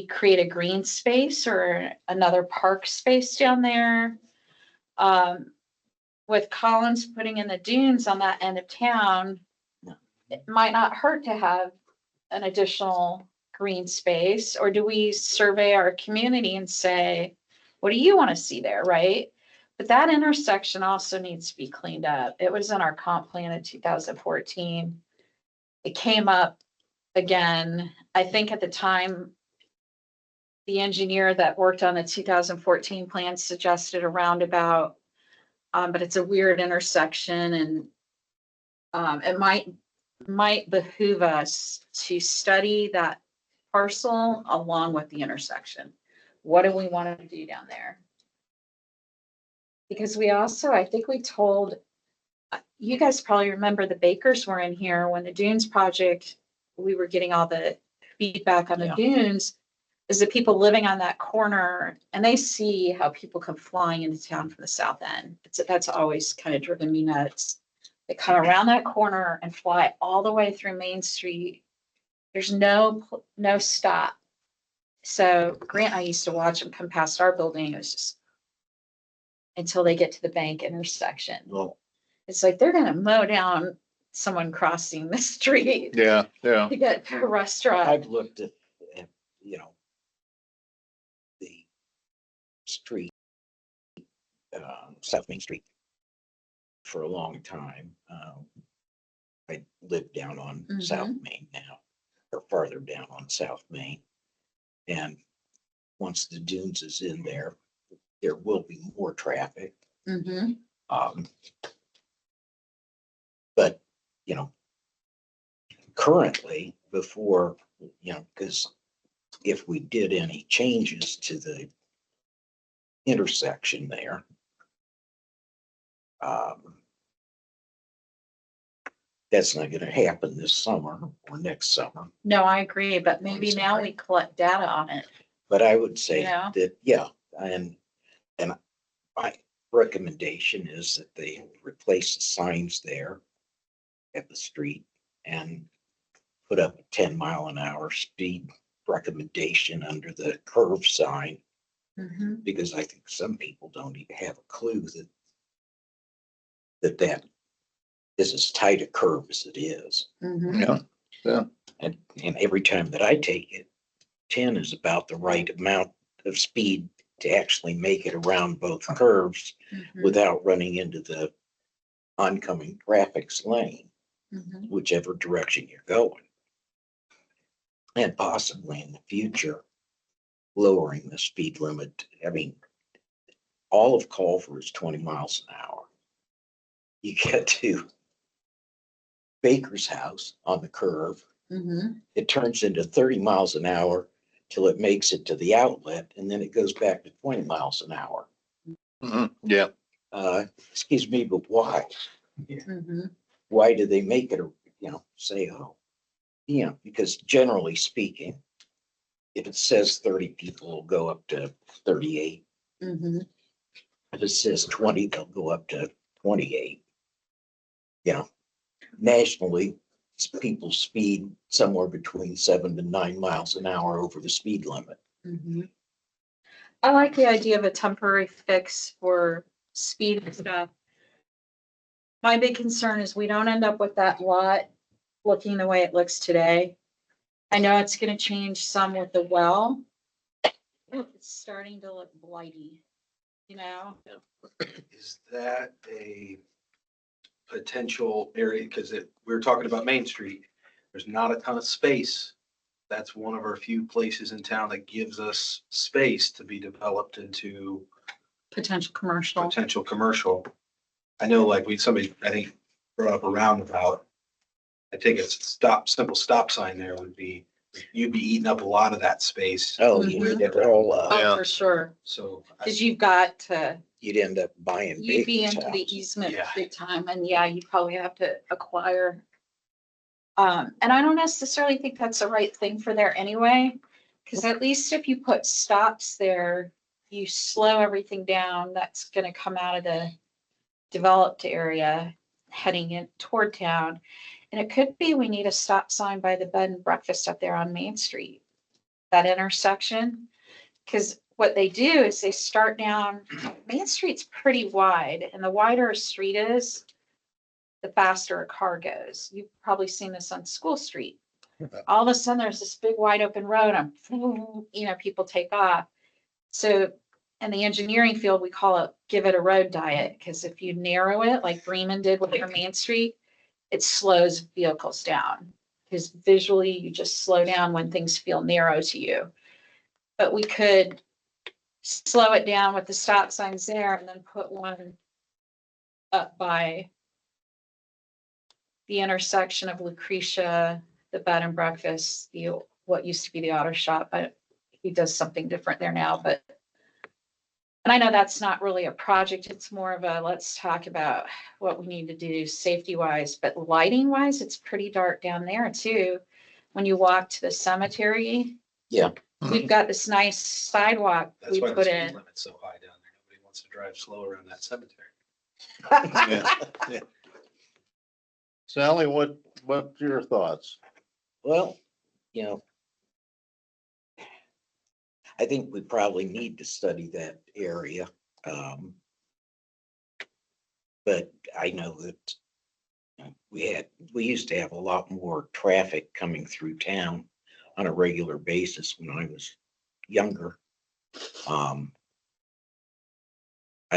create a green space or another park space down there? With Collins putting in the dunes on that end of town, No. it might not hurt to have an additional green space. Or do we survey our community and say, what do you want to see there, right? But that intersection also needs to be cleaned up. It was in our comp plan in 2014. It came up again. I think at the time, the engineer that worked on the 2014 plan suggested a roundabout, but it's a weird intersection, and it might behoove us to study that parcel along with the intersection. What do we want to do down there? Because we also, I think we told, you guys probably remember the Bakers were in here when the Dunes project, we were getting all the feedback on the Yeah. Dunes, is the people living on that corner, and they see how people come flying into town from the south end. That's always kind of driven me nuts. They come around that corner and fly all the way through Main Street. There's no stop. So Grant and I used to watch them come past our building. It was just until they get to the bank intersection. Well, It's like they're gonna mow down someone crossing the street Yeah, yeah. to get to a restaurant. I've looked at, the street, South Main Street for a long time. I live down on South Main now, or farther down on South Main. And once the Dunes is in there, there will be more traffic. Mhm. But, currently before, because if we did any changes to the intersection there, that's not gonna happen this summer or next summer. No, I agree, but maybe now we collect data on it. But I would say Yeah. that, yeah, and my recommendation is that they replace the signs there at the street and put up a 10-mile-an-hour speed recommendation under the curve sign, Mhm. because I think some people don't even have a clue that is as tight a curve as it is. Mhm. Yeah, And every time that I take it, 10 is about the right amount of speed to actually make it around both curves Mhm. without running into the oncoming traffic's lane, Mhm. whichever direction you're going. And possibly in the future, lowering the speed limit. I mean, all of Culver is 20 miles an hour. You get to Baker's house on the curve, Mhm. it turns into 30 miles an hour till it makes it to the outlet, and then it goes back to 20 miles an hour. Yeah, Excuse me, but why? Mhm. Why do they make it, say, oh, because generally speaking, if it says 30 people will go up to 38. Mhm. If it says 20, they'll go up to 28. Nationally, people speed somewhere between 7 to 9 miles an hour over the speed limit. Mhm. I like the idea of a temporary fix for speed and stuff. My big concern is we don't end up with that lot looking the way it looks today. I know it's gonna change some with the well. It's starting to look blighty, you know? Is that a potential area? Because we were talking about Main Street. There's not a ton of space. That's one of our few places in town that gives us space to be developed into Potential commercial. potential commercial. I know like somebody, I think, brought up a roundabout. I think simple stop sign there would be, you'd be eating up a lot of that space. Oh, Mhm. you'd get it all up. Oh, for sure. So. Cause you've got to, You'd end up buying. you'd be Baker's into the house. easement Yeah. big time, and yeah, you probably have to acquire. And I don't necessarily think that's the right thing for there anyway, because at least if you put stops there, you slow everything down that's gonna come out of the developed area heading in toward town. And it could be we need a stop sign by the bed and breakfast up there on Main Street, that intersection. Because what they do is they start down, Main Street's pretty wide, and the wider a street is, the faster a car goes. You've probably seen this on School Street. All of a sudden, there's this big wide open road, and people take off. So in the engineering field, we call it give it a road diet, because if you narrow it like Bremen did with their Main Street, it slows vehicles down. Because visually, you just slow down when things feel narrow to you. But we could slow it down with the stop signs there and then put one up by the intersection of Lucretia, the bed and breakfast, what used to be the auto shop, but he does something different there now, but. And I know that's not really a project, it's more of a, let's talk about what we need to do safety wise, but lighting wise, it's pretty dark down there too. When you walk to the cemetery. Yeah. We've got this nice sidewalk That's we why the put speed in. limit's so high down there. Nobody wants to drive slow around that cemetery. yeah. Sally, what's your thoughts? Well, I think we probably need to study that area. But I know that we used to have a lot more traffic coming through town on a regular basis when I was younger. I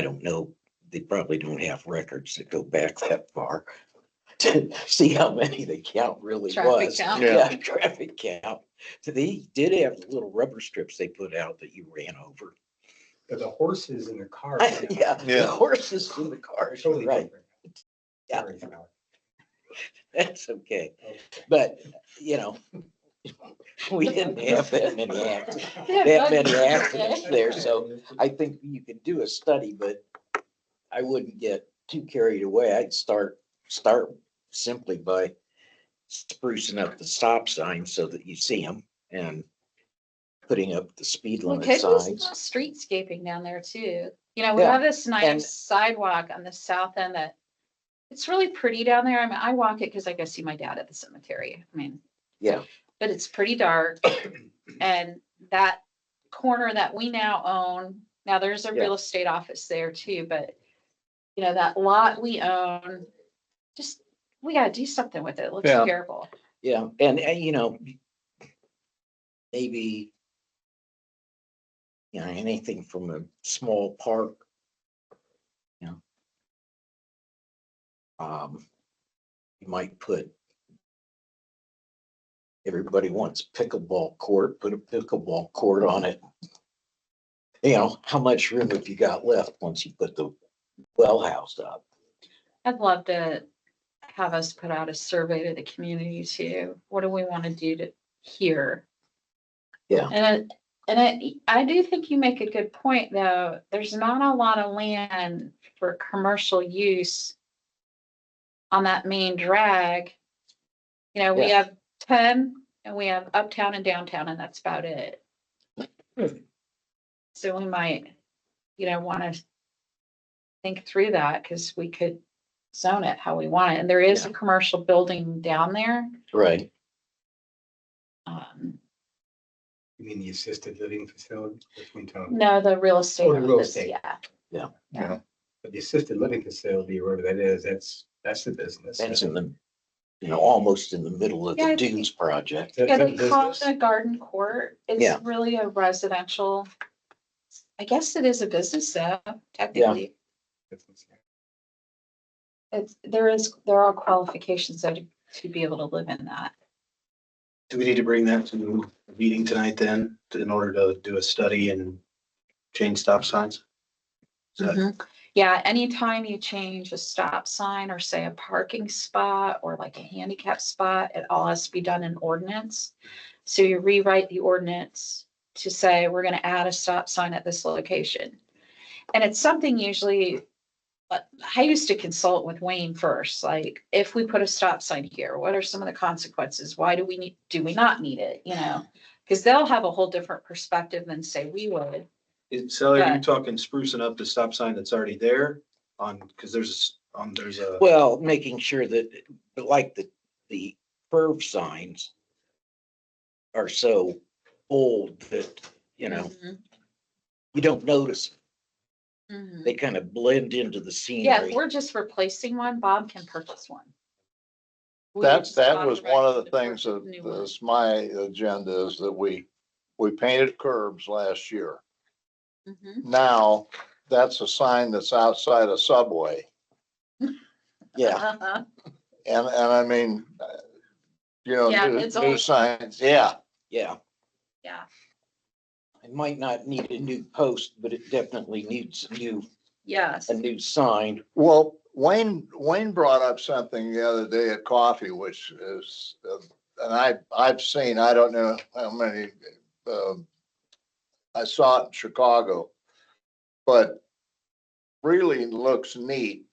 don't know, they probably don't have records that go back that far to see how many the count really Traffic was. count. Yeah, traffic count. So they did have little rubber strips they put out that you ran over. But the horses in the car. Yeah, the Yeah. horses in the cars, Totally right? different. Yeah. Sorry, Sally. That's okay. Okay. But, we didn't have that many accidents, Yeah, that but- many accidents there, so I think you could do a study, but I wouldn't get too carried away. I'd start simply by sprucing up the stop signs so that you see them and putting up the speed We limit could do some signs. streetscaping down there too. We Yeah, have this and- nice sidewalk on the south end that it's really pretty down there. I mean, I walk it because I go see my dad at the cemetery. I mean, Yeah, but it's pretty dark. And that corner that we now own, now there's a Yeah. real estate office there too, but that lot we own, just, we gotta do something with it. It looks Yeah. terrible. yeah, and maybe, anything from a small park. You might put everybody wants pickleball court, put a pickleball court on it. You know, how much room have you got left once you put the well house up? I'd love to have us put out a survey to the community too. What do we want to do to here? Yeah. I do think you make a good point, though. There's not a lot of land for commercial use on that main drag. You know, we Yeah. have 10 and we have uptown and downtown, and that's about it. So we might, want to think through that because we could zone it how we want it. And there is a Yeah. commercial building down there. Right. You mean the assisted living facility? Which one, Tony? No, the real estate. Oh, the real office, estate. Yeah. Yeah. But the assisted living facility, or whatever that is, that's the business. That's in the, almost in the middle of Yeah, the I think- Dunes project. That's Yeah, a they call it business? a garden court. Yeah. It's really a residential. I guess it is a business though, technically. There are qualifications though to be able to live in that. Do we need to bring that to the meeting tonight then, in order to do a study and change stop signs? Is that- Yeah, anytime you change a stop sign or say a parking spot or like a handicap spot, it all has to be done in ordinance. So you rewrite the ordinance to say, we're gonna add a stop sign at this location. And it's something usually, I used to consult with Wayne first, like, if we put a stop sign here, what are some of the consequences? Why do we not need it, Because they'll have a whole different perspective than say we would. Sally, are you But- talking sprucing up the stop sign that's already there because there's a. Well, making sure that, like the curve signs are so old that, Mhm. you don't notice. Mhm. They kind of blend into the Yeah, if scenery. we're just replacing one, Bob can purchase one. We would That just was one of authorize the him to things purchase that a new one. is my agenda is that we painted curbs last year. Mhm. Now, that's a sign that's outside a Subway. Yeah, And I mean, Yeah, new it's old. signs, yeah. yeah. Yeah, It might not need a new post, but it definitely needs yes. a new sign. Well, Wayne brought up something the other day at coffee, which is, and I've seen, I don't know how many, I saw it in Chicago, but really looks neat.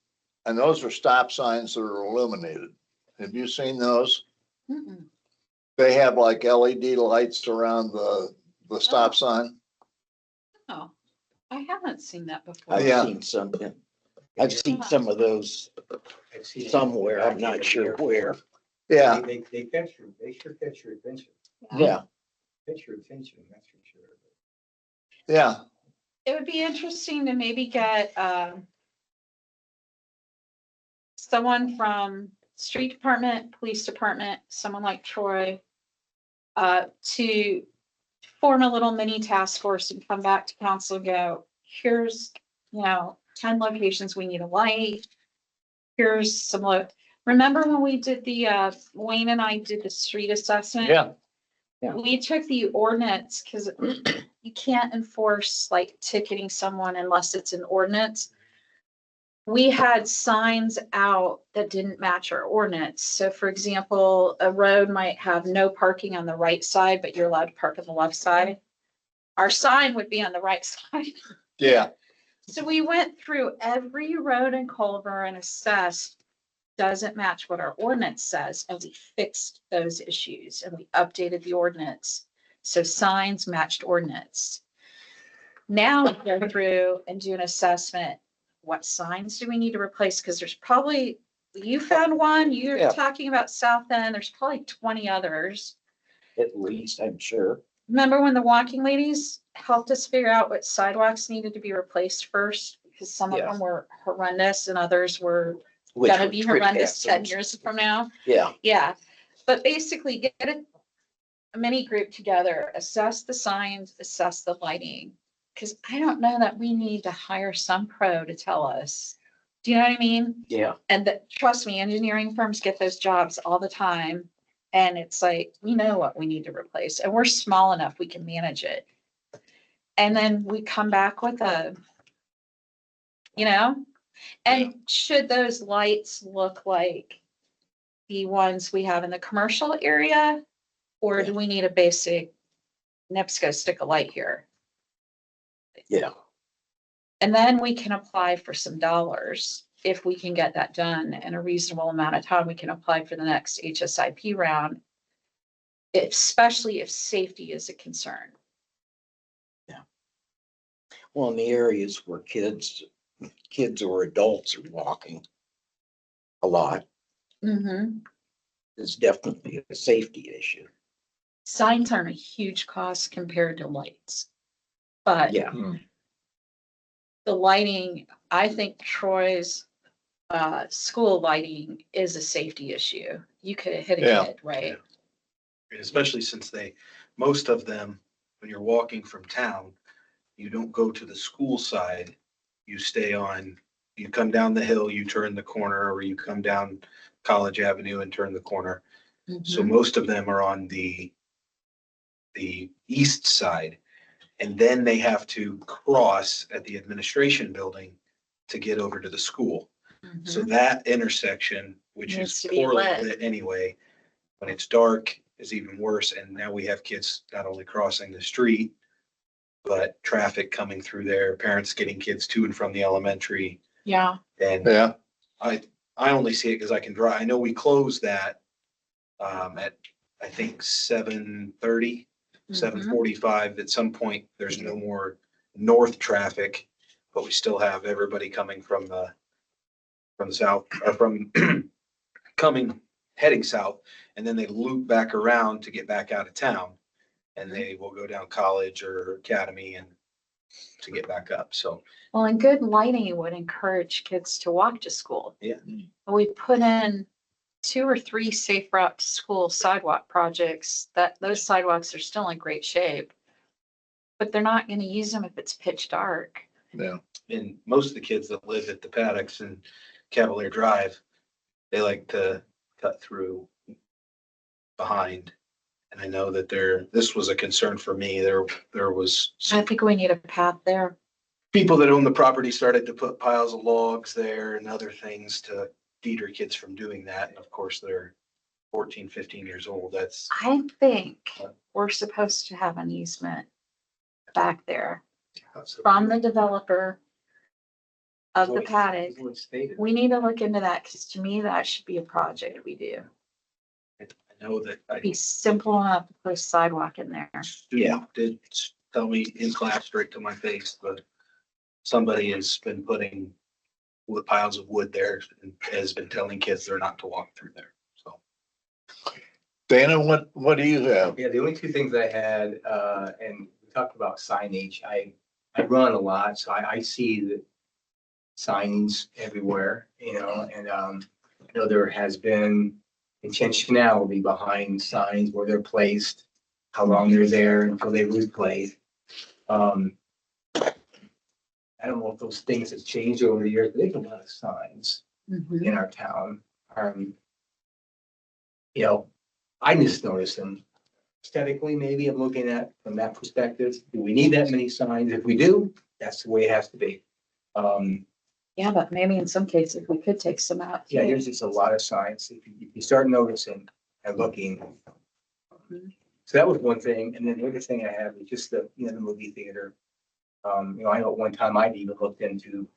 And those are stop signs that are illuminated. Have you seen those? Mm-mm. They have like LED lights around the stop Oh. sign. Oh, I haven't seen that before. I've Yeah. seen something. I've seen some of those I've seen it somewhere. I'm back not in the sure airport. where. Yeah, They sure catch your attention. Yeah, Catch your attention, that's for sure. yeah. It would be interesting to maybe get, someone from street department, police department, someone like Troy, to form a little mini task force and come back to council and go, here's, 10 locations we need a light. Here's some, remember when we did Wayne and I did the street assessment? Yeah, Yeah. We took the ordinance, because you can't enforce like ticketing someone unless it's an ordinance. We had signs out that didn't match our ordinance. So for example, a road might have no parking on the right side, but you're allowed to park on the left side. Our sign would be on the right side. yeah. So we went through every road in Culver and assessed, doesn't match what our ordinance says, and we fixed those issues and we updated the ordinance. So signs matched ordinance. Now we go through and do an assessment. What signs do we need to replace? Because there's probably, you found one, you're Yeah. talking about South End, there's probably 20 others. at least, I'm sure. Remember when the walking ladies helped us figure out what sidewalks needed to be replaced first? Because some of Yeah. them were horrendous and others were Which gonna were be trick horrendous 10 hazards. years from now. Yeah, Yeah, but basically get a mini group together, assess the signs, assess the lighting. Cause I don't know that we need to hire some pro to tell us. Do you know what I mean? yeah, And that, trust me, engineering firms get those jobs all the time. And it's like, we know what we need to replace and we're small enough, we can manage it. And then we come back with a, you know, and should those lights look like the ones we have in the commercial area? Or do we need a basic NIPSCO stick a light here? Yeah, And then we can apply for some dollars. If we can get that done in a reasonable amount of time, we can apply for the next HSIP round. Especially if safety is a concern. well, in the areas where kids or adults are walking a lot, it's definitely a safety issue. Signs aren't a huge cost compared to lights. But Yeah, the lighting, I think Troy's school lighting is a safety issue. You could have hit a Yeah. kid, right? And especially since most of them, when you're walking from town, you don't go to the school side. You come down the hill, you turn the corner, or you come down College Avenue and turn the corner. So most of them are on the east side. And then they have to cross at the administration building to get over to the school. So that intersection, which Needs is to be poorly lit. lit anyway, when it's dark is even worse. And now we have kids not only crossing the street, but traffic coming through there, parents getting kids to and from the elementary. Yeah. And Yeah, I only see it because I can drive. I know we closed that at, I think, 7:30, 7:45. At some point, there's no more north traffic, but we still have everybody coming from the south, or from heading south, and then they loop back around to get back out of town. And they will go down College or Academy and to get back up. So, Well, and good lighting would encourage kids to walk to school. yeah. We put in 2 or 3 safe route to school sidewalk projects, that those sidewalks are still in great shape. But they're not gonna use them if it's pitch dark. yeah. And most of the kids that live at the paddocks and Cavalier Drive, they like to cut through behind. And I know that this was a concern for me. There was I think we need a path there. people that own the property started to put piles of logs there and other things to deter kids from doing that. And of course, they're 14, 15 years old. That's, I think we're supposed to have an easement back there from the developer of the paddock. We need to look into that, because to me, that should be a project we do. I know that Be simple enough to put a sidewalk in there. student did tell me in class straight to my face, but somebody has been putting piles of wood there and has been telling kids they're not to walk through there. So Dana, what do you have? Yeah, the only two things I had, and we talked about signage, I run a lot, so I see the signs everywhere, and, I know there has been intentionality behind signs, where they're placed, how long they're there until they lose place. I don't know if those things have changed over the years, but there's a lot of signs in our town. I just noticed them aesthetically, maybe I'm looking at from that perspective. Do we need that many signs? If we do, that's the way it has to be. Yeah, but maybe in some cases we could take some out. Yeah, too. there's just a lot of signs. If you start noticing and looking. So that was one thing. And then the other thing I have is just the movie theater. I know at one time I'd even looked into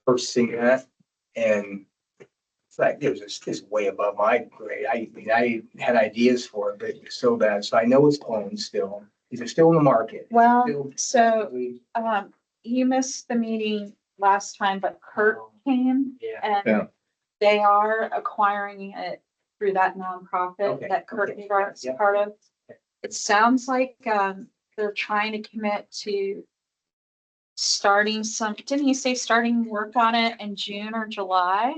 purchasing that, and it's like, it was just way above my grade. I mean, I had ideas for it, but it was so bad. So I know it's owned still. Is it still in the market? Well, Still- so you missed the meeting last time, but Kurt came Yeah. Yeah. and they are acquiring it through that nonprofit Okay, that Kurt okay, is yeah. part of. It sounds like they're trying to commit to didn't he say starting work on it in June or July?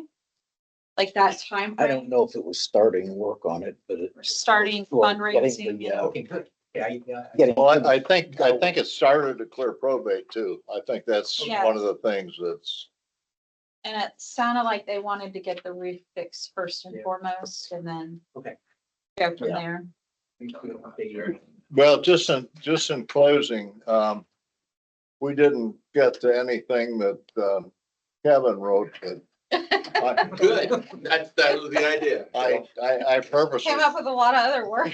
Like that time I don't frame, know if it was starting work on it, but or starting Well, getting fundraising. the, and- Okay, good. Yeah. getting. Well, I think it started to clear probate too. I think that's Yeah. one of the things that's, And it sounded like they wanted to get the roof fixed first and Yeah. foremost, and then. Okay. go from Yeah. there. Well, just in closing, we didn't get to anything that, Kevin wrote, but Good. That was the idea. I purposely, Came up with a lot of other work.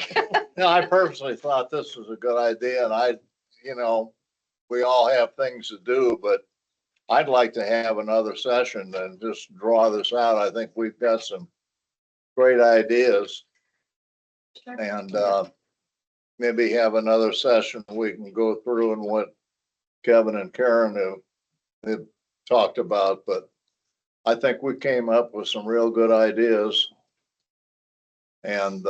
no, I personally thought this was a good idea, and you know, we all have things to do, but I'd like to have another session and just draw this out. I think we've got some great ideas. And, maybe have another session we can go through and what Kevin and Karen have talked about, but I think we came up with some real good ideas. And,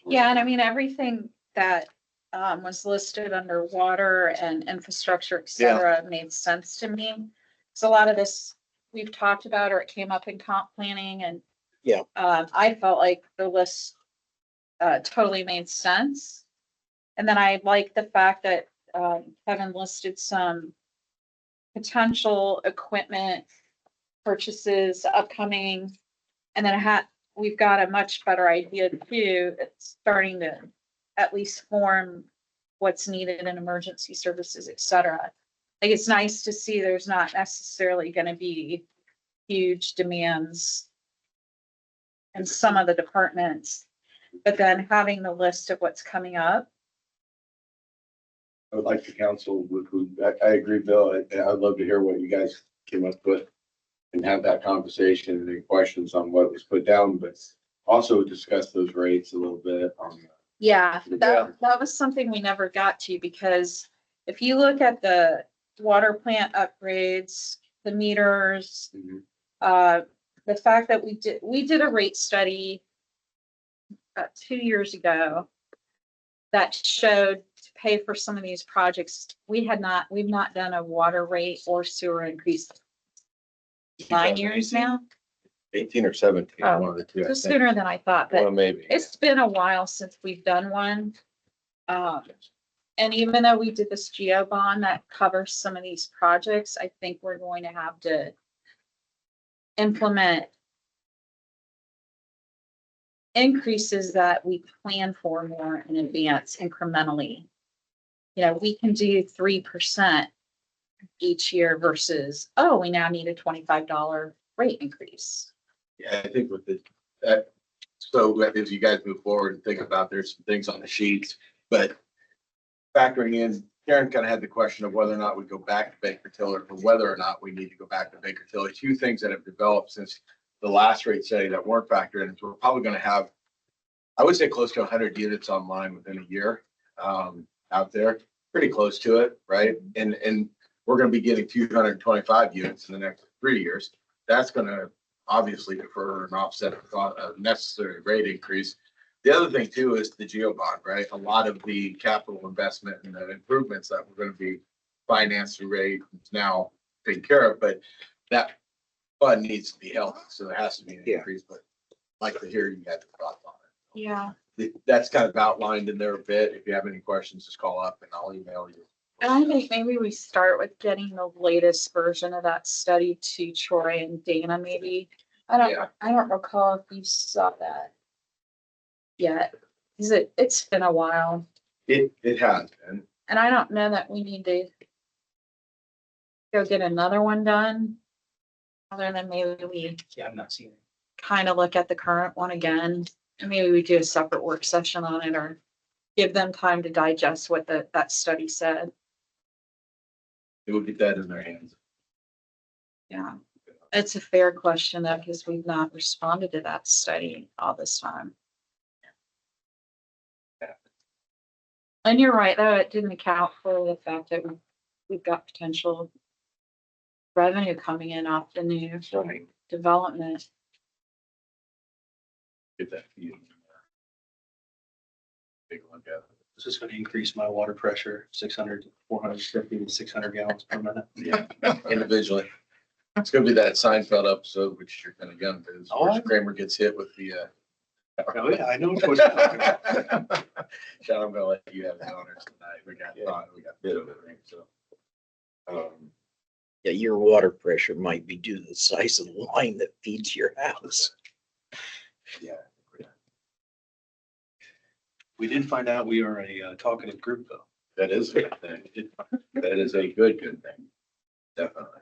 Yeah, and I mean, everything that was listed under water and infrastructure, et cetera, made sense to me. So a lot of this we've talked about, or it came up in comp planning, and Yeah. I felt like the list totally made sense. And then I like the fact that Kevin listed some potential equipment purchases upcoming, and then we've got a much better idea too. It's starting to at least form what's needed in emergency services, et cetera. Like, it's nice to see there's not necessarily going to be huge demands in some of the departments, but then having the list of what's coming up. I would like the council I agree, Bill. I'd love to hear what you guys came up with and have that conversation and any questions on what was put down, but also discuss those rates a little bit on. Yeah, Yeah. that was something we never got to, because if you look at the water plant upgrades, the meters, the fact that we did a rate study 2 years ago that showed to pay for some of these projects, we've not done a water rate or sewer increase 9 years now. 18 or 17, Oh, one of the two, I Just think. sooner than I thought, but Well, maybe. it's been a while since we've done one. And even though we did this geo bond that covers some of these projects, I think we're going to have to implement increases that we plan for more in advance incrementally. You know, we can do 3% each year versus, oh, we now need a $25 rate increase. Yeah, I think with so as you guys move forward and think about, there's some things on the sheets, but factoring in, Karen kind of had the question of whether or not we go back to Baker Tilly, or whether or not we need to go back to Baker Tilly. Two things that have developed since the last rate study that weren't factored in. So we're probably going to have, I would say, close to 100 units online within a year out there, pretty close to it, right? And we're going to be getting 225 units in the next 3 years. That's going to obviously defer and offset a necessary rate increase. The other thing too is the geo bond, right? A lot of the capital investment and the improvements that we're going to be financed through rate is now taken care of, but that fund needs to be healthy, so there has to be an increase. But I'd like to hear you guys' thoughts on it. Yeah. That's kind of outlined in there a bit. If you have any questions, just call up and I'll email you. And I think maybe we start with getting the latest version of that study to Troy and Dana, maybe. I don't recall if you saw that yet. It's been a while, It has been. and I don't know that we need to go get another one done. Other than maybe we Yeah, I'm not seeing it. kind of look at the current one again, and maybe we do a separate work session on it, or give them time to digest what that study said. It will get that in their hands. Yeah, it's a fair question though, because we've not responded to that study all this time. And you're right, though, it didn't account for the fact that we've got potential revenue coming in off the new development. Get that for you. Take a look at it. This is going to increase my water pressure, 450 to 600 gallons per minute. Yeah, individually. It's gonna be that Seinfeld episode, which you're kind of young, but it's where Kramer gets hit with the. Oh, yeah, I know what you're talking about. Sean, I'm gonna let you have the honors tonight. We got bit of everything, so. Yeah, your water pressure might be due to the size of the line that feeds your house. Yeah. We did find out we are a talkative group though. That is a good thing. That is a good thing. Definitely.